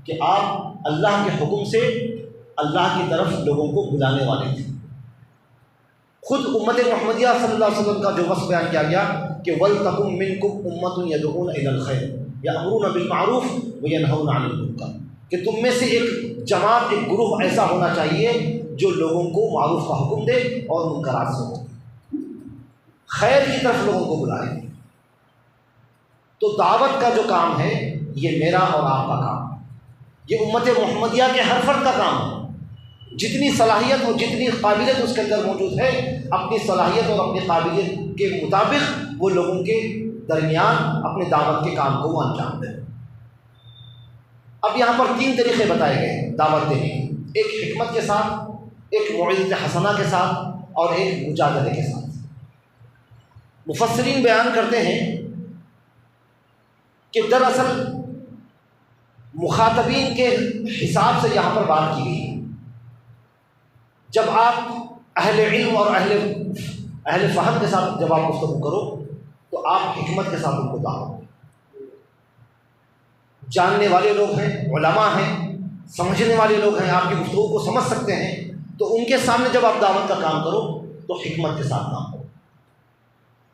کہ آپ اللہ کے حکم سے اللہ کی طرف لوگوں کو بلانے والے تھے۔ خود امت محمدیہ صلی اللہ علیہ وسلم کا جو وصف بیان کیا گیا کہ وَلْتَكُن مِّنكُمْ أُمَّةٌ يَدْعُونَ إِلَى الْخَيْرِ يَأْمُرُونَ بِالْمَعْرُوفِ وَيَنْهَوْنَ عَنِ الْمُنكَرِ، کہ تم میں سے ایک جماعت، ایک گروہ ایسا ہونا چاہیے جو لوگوں کو معروف کا حکم دے اور منکرات سے روکے، خیر کی طرف لوگوں کو بلائے۔ تو دعوت کا جو کام ہے یہ میرا اور آپ کا کام ہے، یہ امت محمدیہ کے ہر فرد کا کام ہے۔ جتنی صلاحیت اور جتنی قابلیت اس کے اندر موجود ہے، اپنی صلاحیت اور اپنی قابلیت کے مطابق وہ لوگوں کے درمیان اپنے دعوت کے کام کو وہ انجام دیں۔ اب یہاں پر 3 طریقے بتائے گئے ہیں دعوت دینے کے، ایک حکمت کے ساتھ، ایک موعظۃ حسنہ کے ساتھ، اور ایک مجادلے کے ساتھ۔ مفسرین بیان کرتے ہیں کہ دراصل مخاطبین کے حساب سے یہاں پر بات کی گئی ہے۔ جب آپ اہل علم اور اہل فہم کے ساتھ جب آپ گفتگو کرو تو آپ حکمت کے ساتھ ان کو دعوت دیں۔ جاننے والے لوگ ہیں، علماء ہیں، سمجھنے والے لوگ ہیں، آپ کی گفتگو کو سمجھ سکتے ہیں، تو ان کے سامنے جب آپ دعوت کا کام کرو تو حکمت کے ساتھ کام کرو۔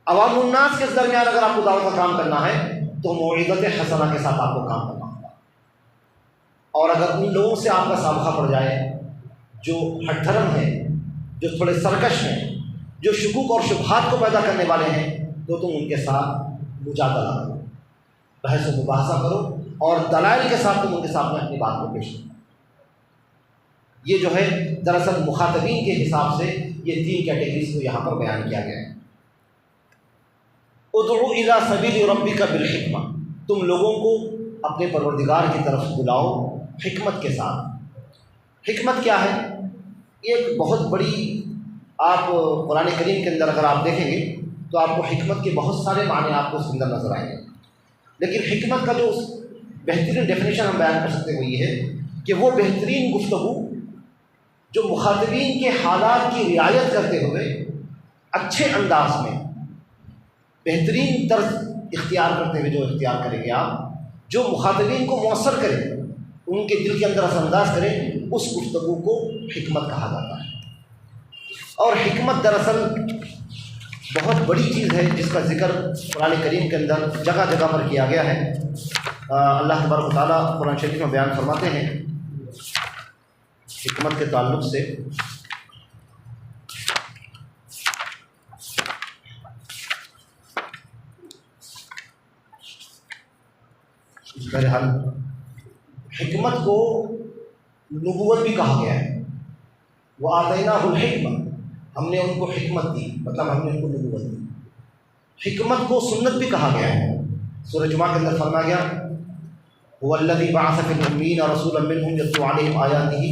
عوام الناس کے درمیان اگر آپ کو دعوت کا کام کرنا ہے تو موعظۃ حسنہ کے ساتھ آپ کو کام کرنا ہوگا۔ اور اگر ان لوگوں سے آپ کا سابقہ پڑ جائے جو ہٹ دھرم ہیں، جو تھوڑے سرکش ہیں، جو شکوک اور شبہات کو پیدا کرنے والے ہیں، تو تم ان کے ساتھ مجادلہ کرو، بحث و مباحثہ کرو، اور دلائل کے ساتھ تم ان کے سامنے اپنی بات کو پیش کرو۔ یہ جو ہے دراصل مخاطبین کے حساب سے یہ 3 کیٹیگریز کو یہاں پر بیان کیا گیا ہے۔ ادعو الی سبیل ربک بالحکمہ، تم لوگوں کو اپنے پروردگار کی طرف بلاؤ حکمت کے ساتھ۔ حکمت کیا ہے؟ یہ ایک بہت بڑی، آپ قرآن کریم کے اندر اگر آپ دیکھیں گے تو آپ کو حکمت کے بہت سارے معنی آپ کو اس کے اندر نظر آئیں گے، لیکن حکمت کا جو بہترین ڈیفینیشن ہم بیان کر سکتے ہیں وہ یہ ہے کہ وہ بہترین گفتگو جو مخاطبین کے حالات کی رعایت کرتے ہوئے اچھے انداز میں بہترین طرز اختیار کرتے ہوئے جو اختیار کریں گے آپ، جو مخاطبین کو مؤثر کرے، ان کے دل کے اندر اثر انداز کرے، اس گفتگو کو حکمت کہا جاتا ہے۔ اور حکمت دراصل بہت بڑی چیز ہے جس کا ذکر قرآن کریم کے اندر جگہ جگہ پر کیا گیا ہے۔ اللہ تبارک و تعالیٰ قرآن شریف میں بیان فرماتے ہیں حکمت کے تعلق سے، بہرحال حکمت کو نبوت بھی کہا گیا ہے۔ وَآتَيْنَاهُ الْحِكْمَةَ، ہم نے ان کو حکمت دی، مطلب ہم نے ان کو نبوت دی۔ حکمت کو سنت بھی کہا گیا ہے۔ سورہ جمعہ کے اندر فرمایا گیا هُوَ الَّذِي بَعَثَ فِي الْأُمِّيِّينَ رَسُولًا مِّنْهُمْ يَتْلُو عَلَيْهِمْ آيَاتِهِ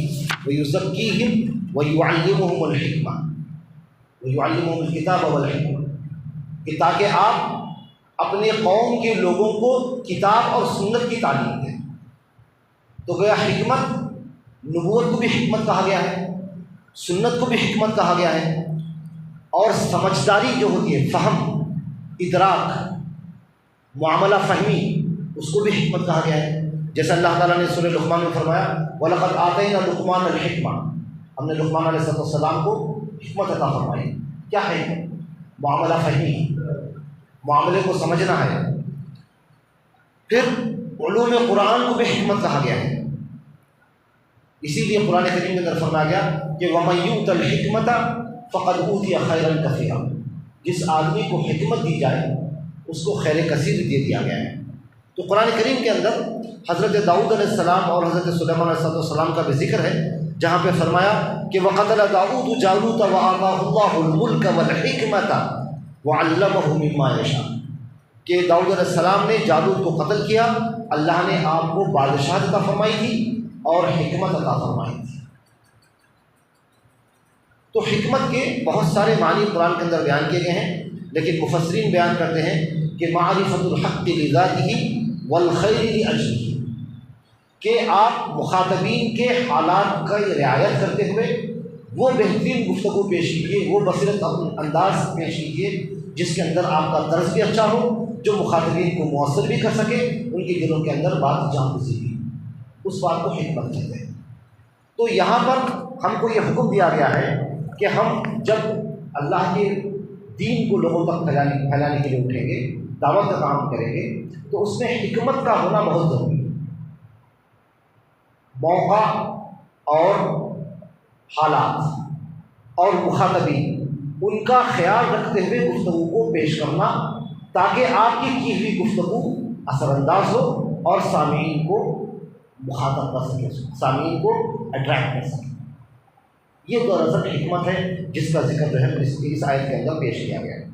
وَيُزَكِّيهِمْ وَيُعَلِّمُهُمُ الْحِكْمَةَ وَيُعَلِّمُهُمُ الْكِتَابَ وَالْحِكْمَةَ، کہ تاکہ آپ اپنے قوم کے لوگوں کو کتاب اور سنت کی تعلیم دیں۔ تو گویا حکمت، نبوت کو بھی حکمت کہا گیا ہے، سنت کو بھی حکمت کہا گیا ہے، اور سمجھداری جو ہوتی ہے، فہم، ادراک، معاملہ فہمی، اس کو بھی حکمت کہا گیا ہے۔ جیسے اللہ تعالیٰ نے سورہ لقمان میں فرمایا وَلَقَدْ آتَيْنَا لُقْمَانَ الْحِكْمَةَ، ہم نے لقمان علیہ السلام کو حکمت عطا فرمائی۔ کیا ہے حکمت؟ معاملہ فہمی، معاملے کو سمجھنا ہے۔ پھر علوم قرآن کو بھی حکمت کہا گیا ہے، اسی لیے قرآن کریم کے اندر فرمایا گیا کہ وَمَن يُؤْتَ الْحِكْمَةَ فَقَدْ أُوتِيَ خَيْرًا كَثِيرًا، جس آدمی کو حکمت دی جائے اس کو خیر کثیر دے دیا گیا ہے۔ تو قرآن کریم کے اندر حضرت داؤد علیہ السلام اور حضرت سلیمان علیہ السلام کا بھی ذکر ہے، جہاں پہ فرمایا کہ وَقَتَلَ داؤد جالوت وَآتَاهُ اللَّهُ الْمُلْكَ وَالْحِكْمَةَ وَعَلَّمَهُ مِمَّا يَشَاءُ، کہ داؤد علیہ السلام نے جالوت کو قتل کیا، اللہ نے آپ کو بادشاہت عطا فرمائی تھی اور حکمت عطا فرمائی تھی۔ تو حکمت کے بہت سارے معنی قرآن کے اندر بیان کیے گئے ہیں، لیکن مفسرین بیان کرتے ہیں کہ معرفت الحق لذاتہ والخیر لاجلہ، کہ آپ مخاطبین کے حالات کا رعایت کرتے ہوئے وہ بہترین گفتگو پیش کیجیے، وہ بصیرت انداز پیش کیجیے جس کے اندر آپ کا طرز بھی اچھا ہو، جو مخاطبین کو مؤثر بھی کر سکے، ان کے دلوں کے اندر بات جان گزی بھی، اس بات کو حکمت کہتے ہیں۔ تو یہاں پر ہم کو یہ حکم دیا گیا ہے کہ ہم جب اللہ کے دین کو لوگوں تک پھیلانے کے لیے اٹھیں گے، دعوت کا کام کریں گے، تو اس میں حکمت کا ہونا بہت ضروری ہے۔ موقع اور حالات اور مخاطبین، ان کا خیال رکھتے ہوئے گفتگو کو پیش کرنا تاکہ آپ کی ہوئی گفتگو اثر انداز ہو اور سامعین کو مخاطب کر سکے، سامعین کو اٹریکٹ کر سکے۔ یہ دراصل حکمت ہے جس کا ذکر جو ہے اس آیت کے اندر پیش کیا گیا ہے۔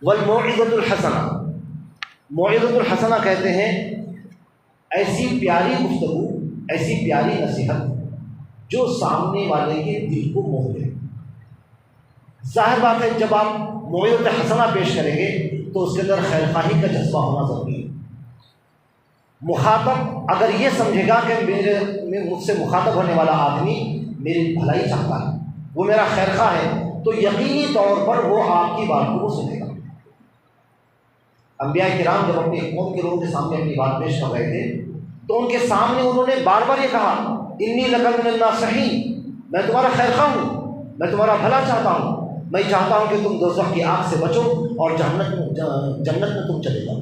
والموعظۃ الحسنہ، موعظۃ الحسنہ کہتے ہیں ایسی پیاری گفتگو، ایسی پیاری نصیحت جو سامنے والے کے دل کو موہ لے۔ ظاہر بات ہے جب آپ موعظۃ حسنہ پیش کریں گے تو اس کے اندر خیر خواہی کا جذبہ ہونا ضروری ہے۔ مخاطب اگر یہ سمجھے گا کہ مجھ سے مخاطب ہونے والا آدمی میری بھلائی چاہتا ہے، وہ میرا خیر خواہ ہے، تو یقینی طور پر وہ آپ کی بات کو سنے گا۔ انبیاء کرام جب اپنی قوم کے لوگوں کے سامنے اپنی بات پیش کر رہے تھے تو ان کے سامنے انہوں نے بار بار یہ کہا انی لک من الناصحین، میں تمہارا خیر خواہ ہوں، میں تمہارا بھلا چاہتا ہوں، میں چاہتا ہوں کہ تم دوزخ کی آگ سے بچو اور جنت میں تم چلے جاؤ۔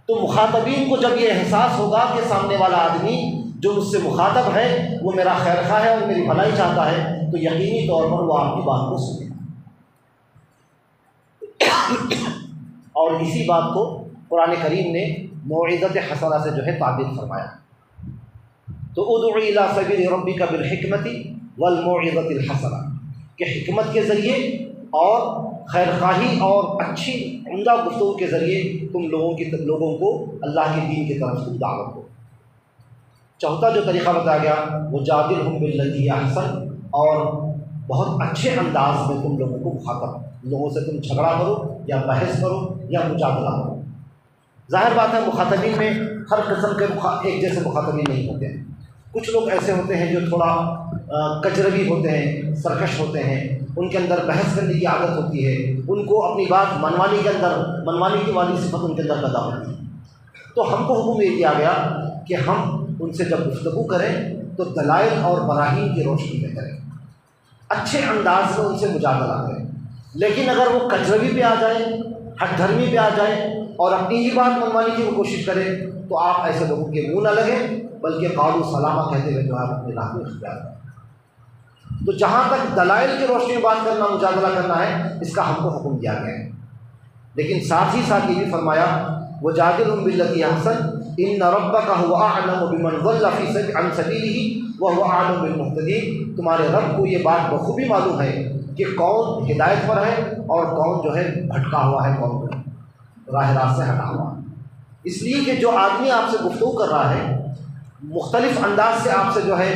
تو مخاطبین کو جب یہ احساس ہوگا کہ سامنے والا آدمی جو مجھ سے مخاطب ہے وہ میرا خیر خواہ ہے اور میری بھلائی چاہتا ہے، تو یقینی طور پر وہ آپ کی بات کو سنے گا۔ اور اسی بات کو قرآن کریم نے موعظۃ حسنہ سے جو ہے تعبیر فرمایا، تو ادع الی سبیل ربک بالحکمۃ والموعظۃ الحسنہ، کہ حکمت کے ذریعے اور خیر خواہی اور اچھی عمدہ گفتگو کے ذریعے تم لوگوں کو اللہ کے دین کی طرف تم دعوت دو۔ چوتھا جو طریقہ بتایا گیا وہ جادلہم باللتی ہی احسن، اور بہت اچھے انداز میں تم لوگوں کو مخاطب، لوگوں سے تم جھگڑا کرو یا بحث کرو یا مجادلہ کرو۔ ظاہر بات ہے مخاطبین میں ہر قسم کے ایک جیسے مخاطبین نہیں ہوتے ہیں۔ کچھ لوگ ایسے ہوتے ہیں جو تھوڑا کجروی ہوتے ہیں، سرکش ہوتے ہیں، ان کے اندر بحث کرنے کی عادت ہوتی ہے، ان کو اپنی بات منوانی کی والی صفت ان کے اندر پیدا ہوتی ہے۔ تو ہم کو حکم یہ دیا گیا کہ ہم ان سے جب گفتگو کریں تو دلائل اور براہین کی روشنی میں کریں، اچھے انداز میں ان سے مجادلہ کریں۔ لیکن اگر وہ کجروی پہ آ جائیں، ہٹ دھرمی پہ آ جائیں اور اپنی ہی بات منوانے کی وہ کوشش کریں تو آپ ایسے لوگوں کے منہ نہ لگیں، بلکہ قالوا سلامہ کہتے ہوئے جو ہے اپنی راہ کو اختیار کریں۔ تو جہاں تک دلائل کی روشنی میں بات کرنا، مجادلہ کرنا ہے، اس کا ہم کو حکم دیا گیا ہے۔ لیکن ساتھ ہی ساتھ یہ بھی فرمایا وجادلہم باللتی احسن ان ربک هو اعلم بمن ضل عن سبیلہ وهو اعلم بالمہتدین، تمہارے رب کو یہ بات بخوبی معلوم ہے کہ کون ہدایت پر ہے اور کون جو ہے بھٹکا ہوا ہے، کون راہ راست سے ہٹا ہوا ہے۔ اس لیے کہ جو آدمی آپ سے گفتگو کر رہا ہے مختلف انداز سے آپ سے جو ہے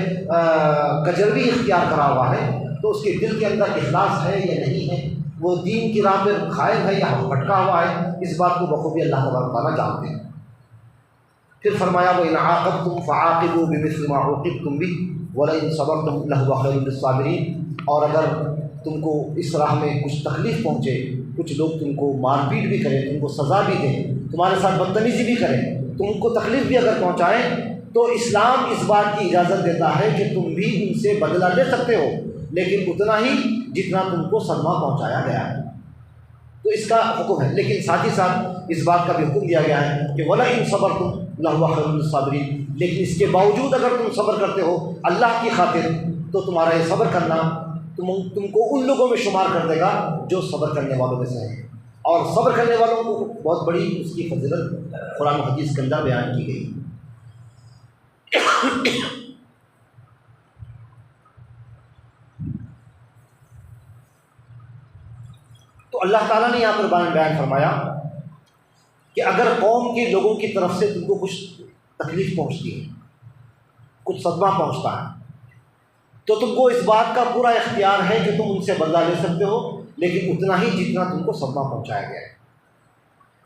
کجروی اختیار کرا ہوا ہے، تو اس کے دل کے اندر اخلاص ہے یا نہیں ہے، وہ دین کی راہ پہ قائم ہے یا بھٹکا ہوا ہے، اس بات کو بخوبی اللہ تبارک و تعالیٰ جانتے ہیں۔ پھر فرمایا وَإِنْ عَاقَبْتُمْ فَعَاقِبُوا بِمِثْلِ مَا عُوقِبْتُمْ بِهِ وَلَئِنْ صَبَرْتُمْ لَهُوَ خَيْرٌ لِلصَّابِرِينَ، اور اگر تم کو اس راہ میں کچھ تکلیف پہنچے، کچھ لوگ تم کو مار پیٹ بھی کریں، تم کو سزا بھی دیں، تمہارے ساتھ بدتمیزی بھی کریں، تم کو تکلیف بھی اگر پہنچائیں، تو اسلام اس بات کی اجازت دیتا ہے کہ تم بھی ان سے بدلہ لے سکتے ہو، لیکن اتنا ہی جتنا تم کو صدمہ پہنچایا گیا ہے۔ تو اس کا حکم ہے، لیکن ساتھ ہی ساتھ اس بات کا بھی حکم دیا گیا ہے کہ وَلَئِن صَبَرْتُمْ لَهُوَ خَيْرٌ لِلصَّابِرِينَ، لیکن اس کے باوجود اگر تم صبر کرتے ہو اللہ کی خاطر تو تمہارا یہ صبر کرنا تم کو ان لوگوں میں شمار کر دے گا جو صبر کرنے والوں میں سے ہیں، اور صبر کرنے والوں کو بہت بڑی اس کی فضیلت قرآن و حدیث کے اندر بیان کی گئی۔ تو اللہ تعالیٰ نے یہاں پر بیان فرمایا کہ اگر قوم کے لوگوں کی طرف سے تم کو کچھ تکلیف پہنچتی ہے، کچھ صدمہ پہنچتا ہے، تو تم کو اس بات کا پورا اختیار ہے کہ تم ان سے بدلہ لے سکتے ہو، لیکن اتنا ہی جتنا تم کو صدمہ پہنچایا گیا ہے۔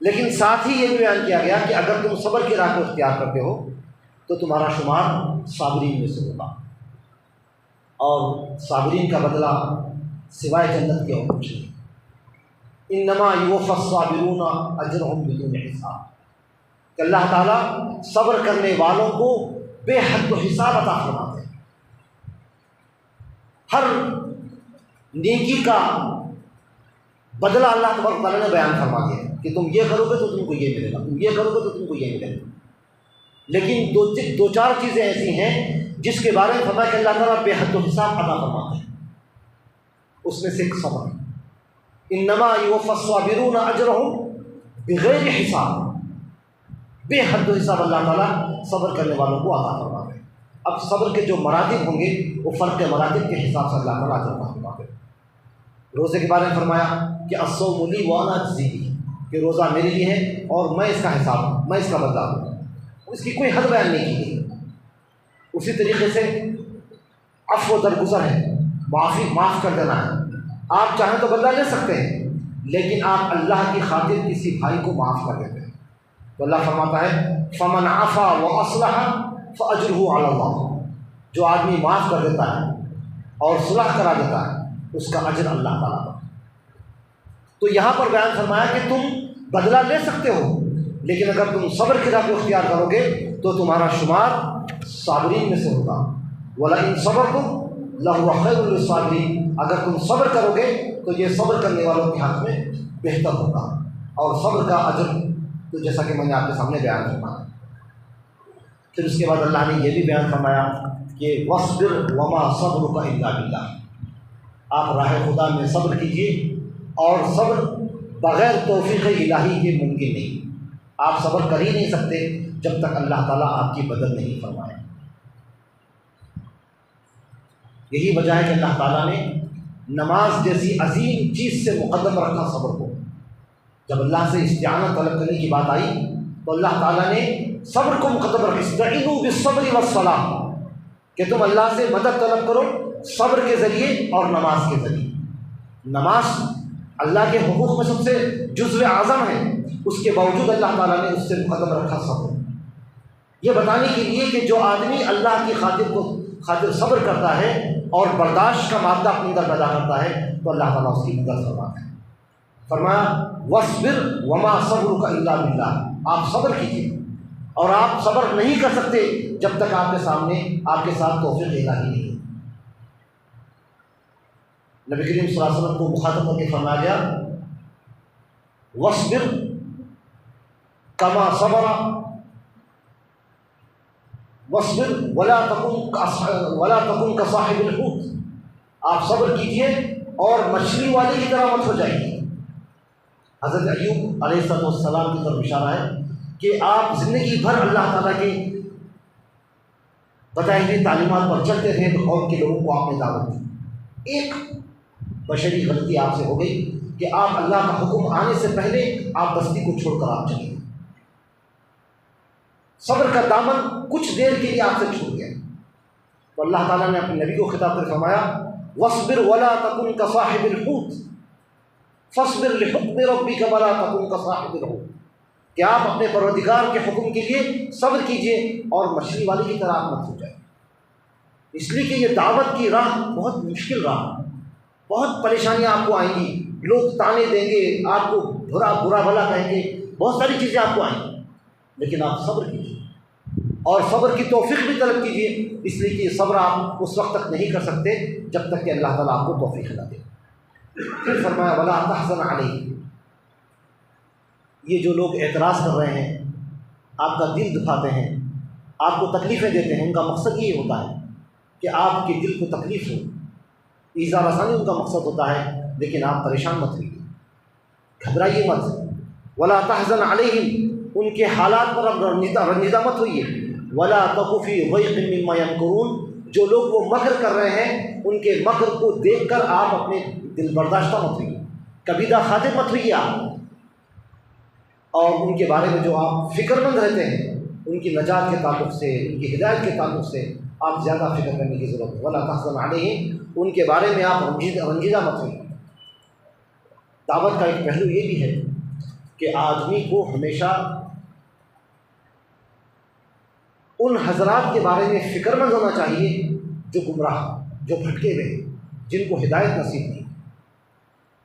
لیکن ساتھ ہی یہ بھی بیان کیا گیا کہ اگر تم صبر کی راہ کو اختیار کرتے ہو تو تمہارا شمار صابرین میں سے ہوگا، اور صابرین کا بدلہ سوائے جنت کے اور کچھ نہیں۔ انما یوفی الصابرون اجرہم بدون حساب، کہ اللہ تعالیٰ صبر کرنے والوں کو بے حد و حساب عطا فرماتے ہیں۔ ہر نیکی کا بدلہ اللہ تبارک تعالیٰ نے بیان فرما دیا کہ تم یہ کرو گے تو تم کو یہ ملے گا، تم یہ کرو گے تو تم کو یہ ملے گا۔ لیکن دو چار چیزیں ایسی ہیں جس کے بارے میں فرمایا کہ اللہ تعالیٰ بے حد و حساب عطا فرماتے ہیں، اس میں سے ایک صبر، انما یوفی الصابرون اجرهم بغیر حساب، بے حد و حساب اللہ تعالیٰ صبر کرنے والوں کو عطا فرماتے ہیں۔ اب صبر کے جو مراتب ہوں گے وہ فرق مراتب کے حساب سے اللہ تعالیٰ عطا فرماتے ہیں۔ روزے کے بارے میں فرمایا کہ الصوم لی وانا اجزی بہ، کہ روزہ میرے لیے ہے اور میں اس کا حساب، میں اس کا بدلہ دوں، اس کی کوئی حد بیان نہیں کی گئی۔ اسی طریقے سے عفو و درگزر ہے، معاف کر دینا ہے۔ آپ چاہیں تو بدلہ لے سکتے ہیں، لیکن آپ اللہ کی خاطر کسی بھائی کو معاف کر دیتے ہیں تو اللہ فرماتا ہے فمن عفا واصلح فاجرہ علی اللہ، جو آدمی معاف کر دیتا ہے اور صلح کرا دیتا ہے اس کا اجر اللہ تعالیٰ پر۔ تو یہاں پر بیان فرمایا کہ تم بدلہ لے سکتے ہو، لیکن اگر تم صبر کی راہ کو اختیار کرو گے تو تمہارا شمار صابرین میں سے ہوگا۔ وَلَئِن صَبَرْتُمْ لَهُوَ خَيْرٌ لِلصَّابِرِينَ، اگر تم صبر کرو گے تو یہ صبر کرنے والوں کے حق میں بہتر ہوگا، اور صبر کا اجر تو جیسا کہ میں نے آپ کے سامنے بیان فرمایا۔ پھر اس کے بعد اللہ نے یہ بھی بیان فرمایا کہ وَاصْبِرْ وَمَا صَبْرُكَ إِلَّا بِاللَّهِ، آپ راہ خدا میں صبر کیجیے، اور صبر بغیر توفیق الہی کے ممکن نہیں۔ آپ صبر کر ہی نہیں سکتے جب تک اللہ تعالیٰ آپ کی مدد نہیں فرمائے۔ یہی وجہ ہے کہ اللہ تعالیٰ نے نماز جیسی عظیم چیز سے مقدم رکھا صبر کو۔ جب اللہ سے استعانت طلب کرنے کی بات آئی تو اللہ تعالیٰ نے صبر کو مقدم رکھا، استعینوا بالصبر والصلاۃ، کہ تم اللہ سے مدد طلب کرو صبر کے ذریعے اور نماز کے ذریعے۔ نماز اللہ کے حقوق میں سب سے جزو اعظم ہے، اس کے باوجود اللہ تعالیٰ نے اس سے مقدم رکھا صبر، یہ بتانے کے لیے کہ جو آدمی اللہ کی خاطر صبر کرتا ہے اور برداشت کا مادہ اپنے اندر پیدا کرتا ہے تو اللہ تعالیٰ اس کی مدد فرماتا ہے۔ فرمایا وَاصْبِرْ وَمَا صَبْرُكَ إِلَّا بِاللَّهِ، آپ صبر کیجیے، اور آپ صبر نہیں کر سکتے جب تک آپ کے سامنے آپ کے ساتھ توفیق الہی نہیں ہے۔ نبی کریم صلی اللہ علیہ وسلم کو مخاطب کر کے فرمایا گیا وَاصْبِرْ كَمَا صَبَرَ وَاصْبِرْ وَلَا تَكُنْ كَصَاحِبِ الْحُوتِ، آپ صبر کیجئے اور مچھلی والے کی طرح مت ہو جائیے۔ حضرت ایوب علیہ السلام کی طرف اشارہ ہے کہ آپ زندگی بھر اللہ تعالیٰ کی بتائی ہوئی تعلیمات پر چلتے رہے تو قوم کے لوگوں کو آپ نے دعوت دی۔ ایک بشری غلطی آپ سے ہو گئی کہ آپ اللہ کا حکم آنے سے پہلے آپ بستی کو چھوڑ کر آپ چلے گئے، صبر کا دامن کچھ دیر کے لیے آپ سے چھوٹ گیا، تو اللہ تعالیٰ نے اپنے نبی کو خطاب کر فرمایا وَاصْبِرْ وَلَا تَكُنْ كَصَاحِبِ الْحُوتِ فَاصْبِرْ لِحُكْمِ رَبِّكَ وَلَا تَكُنْ كَصَاحِبِ الْحُوتِ، کہ آپ اپنے پروردگار کے حکم کے لیے صبر کیجئے اور مچھلی والے کی طرح مت ہو جائے۔ اس لیے کہ یہ دعوت کی راہ بہت مشکل راہ، بہت پریشانیاں آپ کو آئیں گی، لوگ تانے دیں گے، آپ کو برا بھلا کہیں گے، بہت ساری چیزیں آپ کو آئیں گی، لیکن آپ صبر کیجیے اور صبر کی توفیق بھی طلب کیجیے، اس لیے کہ صبر آپ اس وقت تک نہیں کر سکتے جب تک کہ اللہ تعالیٰ آپ کو توفیق نہ دے۔ پھر فرمایا وَلَا تَحْزَنْ عَلَيْهِمْ، یہ جو لوگ اعتراض کر رہے ہیں، آپ کا دل دکھاتے ہیں، آپ کو تکلیفیں دیتے ہیں، ان کا مقصد یہ ہوتا ہے کہ آپ کے دل کو تکلیف ہو، ایذا رسانی ان کا مقصد ہوتا ہے، لیکن آپ پریشان مت ہوئیے، گھبرائیے مت۔ وَلَا تَحْزَنْ عَلَيْهِمْ، ان کے حالات پر اب رنجیدہ مت ہوئیے۔ وَلَا تَكُ فِي ضَيْقٍ مِّمَّا يَمْكُرُونَ، جو لوگ وہ مکر کر رہے ہیں ان کے مکر کو دیکھ کر آپ اپنے دل برداشتہ مت ہوئیے، کبیدہ خاطر مت ہوئیے آپ، اور ان کے بارے میں جو آپ فکر مند رہتے ہیں ان کی نجات کے تعلق سے، ان کی ہدایت کے تعلق سے آپ زیادہ فکر کرنے کی ضرورت ہے۔ وَلَا تَحْزَنْ عَلَيْهِمْ، ان کے بارے میں آپ رنجیدہ مت ہوئیے۔ دعوت کا ایک پہلو یہ بھی ہے کہ آدمی کو ہمیشہ ان حضرات کے بارے میں فکر مند ہونا چاہیے جو گمراہ، جو بھٹکے ہوئے، جن کو ہدایت نصیب نہیں۔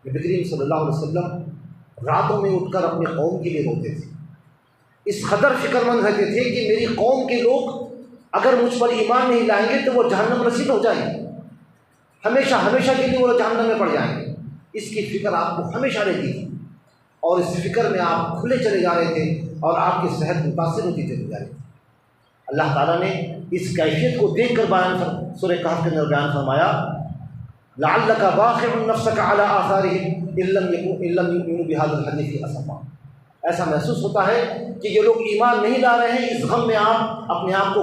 نبی کریم صلی اللہ علیہ وسلم راتوں میں اٹھ کر اپنے قوم کے لیے روتے تھے، اس قدر فکر مند رہتے تھے کہ میری قوم کے لوگ اگر مجھ پر ایمان نہیں لائیں گے تو وہ جہنم رسید ہو جائیں گے، ہمیشہ ہمیشہ کے لیے وہ جہنم میں پڑ جائیں گے۔ اس کی فکر آپ کو ہمیشہ رہتی تھی، اور اس فکر میں آپ کھلے چلے جا رہے تھے اور آپ کی صحت متاثر ہوتی چلی جا رہی تھی۔ اللہ تعالیٰ نے اس کیفیت کو دیکھ کر سورہ کہف کے اندر بیان فرمایا لعلک باخع نفسک علی آثارہم ان لم یؤمنوا بہذا الحدیث اسفا۔ ایسا محسوس ہوتا ہے کہ یہ لوگ ایمان نہیں لا رہے ہیں، اس غم میں آپ اپنے آپ کو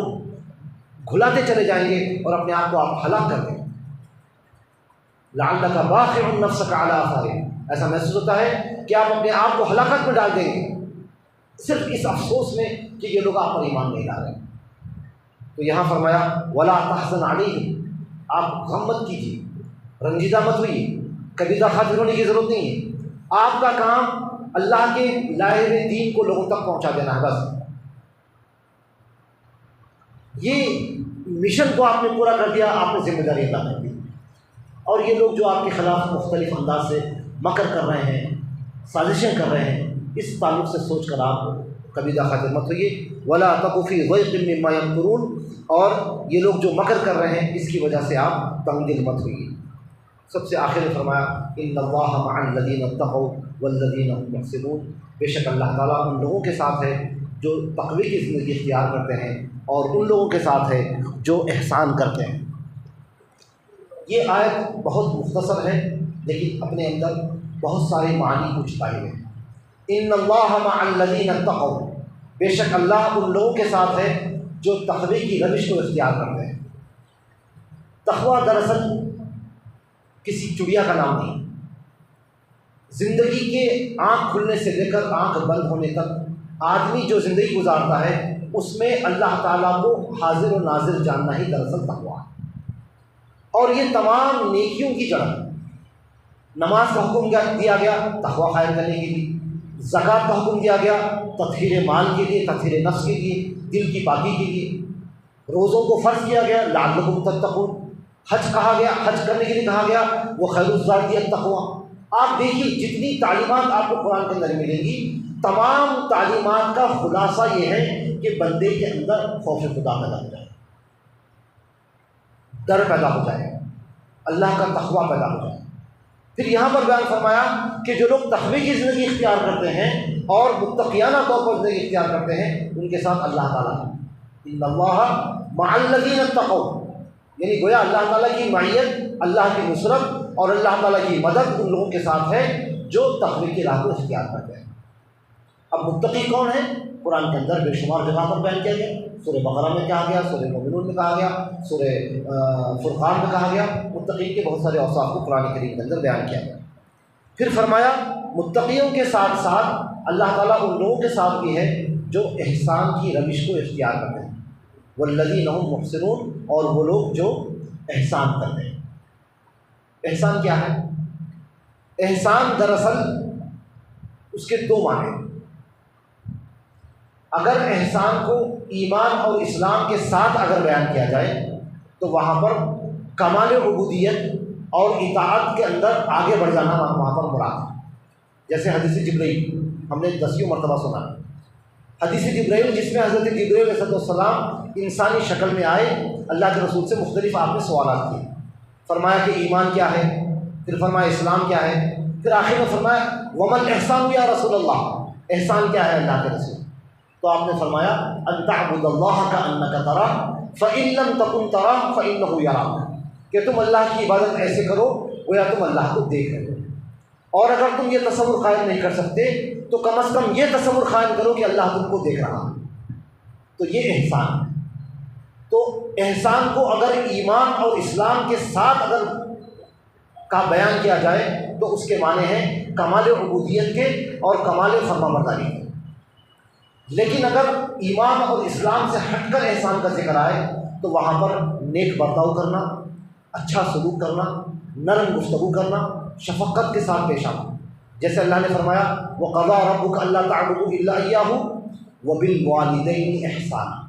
گھلاتے چلے جائیں گے اور اپنے آپ کو آپ ہلاک کر دیں گے۔ لعلک باخع نفسک علی آثارہم، ایسا محسوس ہوتا ہے کہ آپ اپنے آپ کو ہلاکت میں ڈال دیں گے صرف اس افسوس میں کہ یہ لوگ آپ پر ایمان نہیں لا رہے ہیں۔ تو یہاں فرمایا ولا تحزن علیہم، آپ غم مت کیجیے، رنجیدہ مت ہوئیے، کبیدہ خاطر ہونے کی ضرورت نہیں ہے۔ آپ کا کام اللہ کے لائے ہوئے دین کو لوگوں تک پہنچا دینا ہے بس۔ یہ مشن کو آپ نے پورا کر دیا، آپ نے ذمہ داری ادا کر دی۔ اور یہ لوگ جو آپ کے خلاف مختلف انداز سے مکر کر رہے ہیں، سازشیں کر رہے ہیں، اس تعلق سے سوچ کر آپ کبیدہ خاطر مت ہوئیے۔ ولا تک فی ضیق مما یمکرون، اور یہ لوگ جو مکر کر رہے ہیں اس کی وجہ سے آپ تنگ دل مت ہوئیے۔ سب سے آخر میں فرمایا ان اللہ مع الذین اتقوا والذین هم محسنون، بے شک اللہ تعالیٰ ان لوگوں کے ساتھ ہے جو تقوی کی زندگی اختیار کرتے ہیں اور ان لوگوں کے ساتھ ہے جو احسان کرتے ہیں۔ یہ آیت بہت مختصر ہے لیکن اپنے اندر بہت سارے معنی کو چھپائے ہوئے ہیں۔ ان اللہ مع الذین اتقوا، بے شک اللہ ان لوگوں کے ساتھ ہے جو تقوی کی روش کو اختیار کرتے ہیں۔ تقویٰ دراصل کسی چڑیا کا نام نہیں، زندگی کے آنکھ کھلنے سے لے کر آنکھ بند ہونے تک آدمی جو زندگی گزارتا ہے اس میں اللہ تعالیٰ کو حاضر و ناظر جاننا ہی دراصل تقویٰ ہے۔ اور یہ تمام نیکیوں کی جڑ ہے۔ نماز کا حکم دیا گیا تقویٰ قائم کرنے کے لیے، زکوٰۃ کا حکم دیا گیا تطہیر مال کے لیے، تطہیر نفس کے لیے، دل کی پاکی کے لیے، روزوں کو فرض کیا گیا لعلکم تتقون، حج کہا گیا، حج کرنے کے لیے کہا گیا وہ خیر الزاد التقویٰ۔ آپ دیکھیے جتنی تعلیمات آپ کو قرآن کے اندر ملیں گی، تمام تعلیمات کا خلاصہ یہ ہے کہ بندے کے اندر خوف خدا پیدا ہو جائے، ڈر پیدا ہو جائے، اللہ کا تقویٰ پیدا ہو جائے۔ پھر یہاں پر بیان فرمایا کہ جو لوگ تقوی کی زندگی اختیار کرتے ہیں اور متقیانہ طور پر زندگی اختیار کرتے ہیں ان کے ساتھ اللہ تعالیٰ ان اللہ مع الذین اتقوا، یعنی گویا اللہ تعالیٰ کی معیت، اللہ کی نصرت اور اللہ تعالیٰ کی مدد ان لوگوں کے ساتھ ہے جو تقوی کی راہ کو اختیار کرتے ہیں۔ اب متقی کون ہے؟ قرآن کے اندر بے شمار جگہ پر بیان کیا گیا، سورہ بقرہ میں کہا گیا، سورہ مومنون میں کہا گیا، سورہ فرقان میں کہا گیا۔ متقین کے بہت سارے اوصاف کو قرآن کریم کے اندر بیان کیا گیا۔ پھر فرمایا متقیوں کے ساتھ ساتھ اللہ تعالیٰ ان لوگوں کے ساتھ بھی ہے جو احسان کی روش کو اختیار کرتے ہیں، والذین هم محسنون، اور وہ لوگ جو احسان کرتے ہیں۔ احسان کیا ہے؟ احسان دراصل اس کے دو معنی ہیں۔ اگر احسان کو ایمان اور اسلام کے ساتھ اگر بیان کیا جائے تو وہاں پر کمال عبودیت اور اطاعت کے اندر آگے بڑھ جانا وہاں پر مراد ہے۔ جیسے حدیث جبرائیل ہم نے 10 مرتبہ سنا ہے، حدیث جبرائیل جس میں حضرت جبرائیل علیہ السلام انسانی شکل میں آئے، اللہ کے رسول سے مختلف آپ نے سوالات کیے، فرمایا کہ ایمان کیا ہے، پھر فرمایا اسلام کیا ہے، پھر آخر میں فرمایا وما الاحسان یا رسول اللہ، احسان کیا ہے اللہ کے رسول؟ تو آپ نے فرمایا ان تعبد اللہ کأنک تراہ فإن لم تکن تراہ فإنہ یراک، کہ تم اللہ کی عبادت ایسے کرو گویا تم اللہ کو دیکھ رہے ہو، اور اگر تم یہ تصور قائم نہیں کر سکتے تو کم از کم یہ تصور قائم کرو کہ اللہ تم کو دیکھ رہا ہے۔ تو یہ احسان ہے۔ تو احسان کو اگر ایمان اور اسلام کے ساتھ اگر کا بیان کیا جائے تو اس کے معنی ہیں کمال عبودیت کے اور کمال فرمانبرداری کے۔ لیکن اگر ایمان اور اسلام سے ہٹ کر احسان کا ذکر آئے تو وہاں پر نیک برتاؤ کرنا، اچھا سلوک کرنا، نرم گفتگو کرنا، شفقت کے ساتھ پیش آنا، جیسے اللہ نے فرمایا وَقَضَىٰ رَبُّكَ أَلَّا تَعْبُدُوا إِلَّا إِيَّاهُ وَبِالْوَالِدَيْنِ إِحْسَانًا،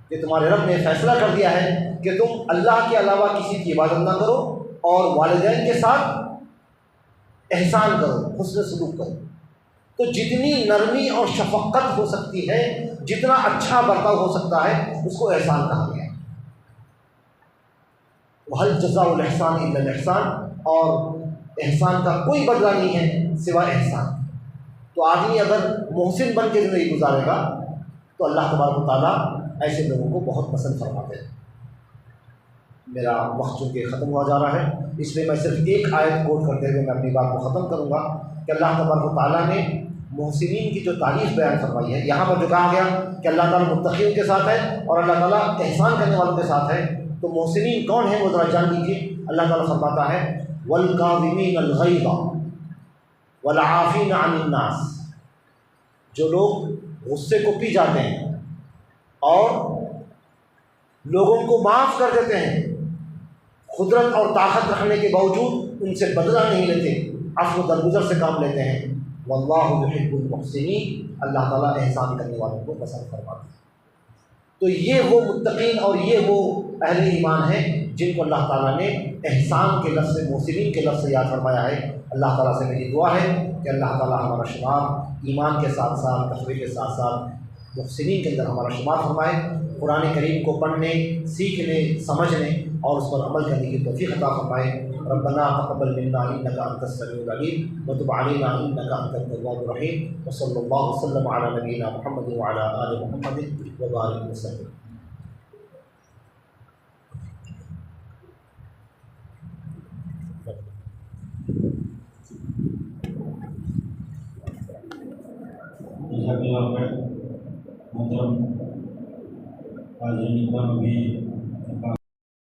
کہ تمہارے رب نے فیصلہ کر دیا ہے کہ تم اللہ کے علاوہ کسی کی عبادت نہ کرو اور والدین کے ساتھ احسان کرو، حسن سلوک کرو۔ تو جتنی نرمی اور شفقت ہو سکتی ہے، جتنا اچھا برتاؤ ہو سکتا ہے، اس کو احسان کہا گیا ہے۔ وَهَلْ جَزَاءُ الْإِحْسَانِ إِلَّا الْإِحْسَانُ، اور احسان کا کوئی بدلہ نہیں ہے سوائے احسان۔ تو آدمی اگر محسن بن کے زندگی گزارے گا تو اللہ تبارک و تعالیٰ ایسے لوگوں کو بہت پسند فرماتے ہیں۔ میرا وقت چونکہ ختم ہوا جا رہا ہے، اس لیے میں صرف ایک آیت کوٹ کرتے ہوئے میں اپنی بات کو ختم کروں گا کہ اللہ تبارک و تعالیٰ نے محسنین کی جو تعریف بیان فرمائی ہے، یہاں پر جو کہا گیا کہ اللہ تعالیٰ متقین کے ساتھ ہے اور اللہ تعالیٰ احسان کرنے والوں کے ساتھ ہے، تو محسنین کون ہیں وہ ذرا جان لیجیے۔ اللہ تعالیٰ فرماتا ہے وَالْكَاظِمِينَ الْغَيْظَ وَالْعَافِينَ عَنِ النَّاسِ، جو لوگ غصے کو پی جاتے ہیں اور لوگوں کو معاف کر دیتے ہیں، قدرت اور طاقت رکھنے کے باوجود ان سے بدلہ نہیں لیتے، عفو و درگزر سے کام لیتے ہیں۔ واللہ یحب المحسنین، اللہ تعالیٰ احسان کرنے والوں کو پسند فرماتے ہیں۔ تو یہ وہ متقین اور یہ وہ اہل ایمان ہیں جن کو اللہ تعالیٰ نے احسان کے لفظ سے، محسنین کے لفظ سے یاد فرمایا ہے۔ اللہ تعالیٰ سے میری دعا ہے کہ اللہ تعالیٰ ہمارا شمار ایمان کے ساتھ ساتھ، تقوی کے ساتھ ساتھ محسنین کے اندر ہمارا شمار فرمائے۔ قرآن کریم کو پڑھنے، سیکھنے، سمجھنے اور اس پر عمل کرنے کی توفیق عطا فرمائے۔ ربنا تقبل منا انك انت السميع العليم وتب علينا انك انت التواب الرحيم وصلى الله وسلم على نبينا محمد وعلى ال محمد وبارك وسلم۔ محترم حاضرین کرام، ابھی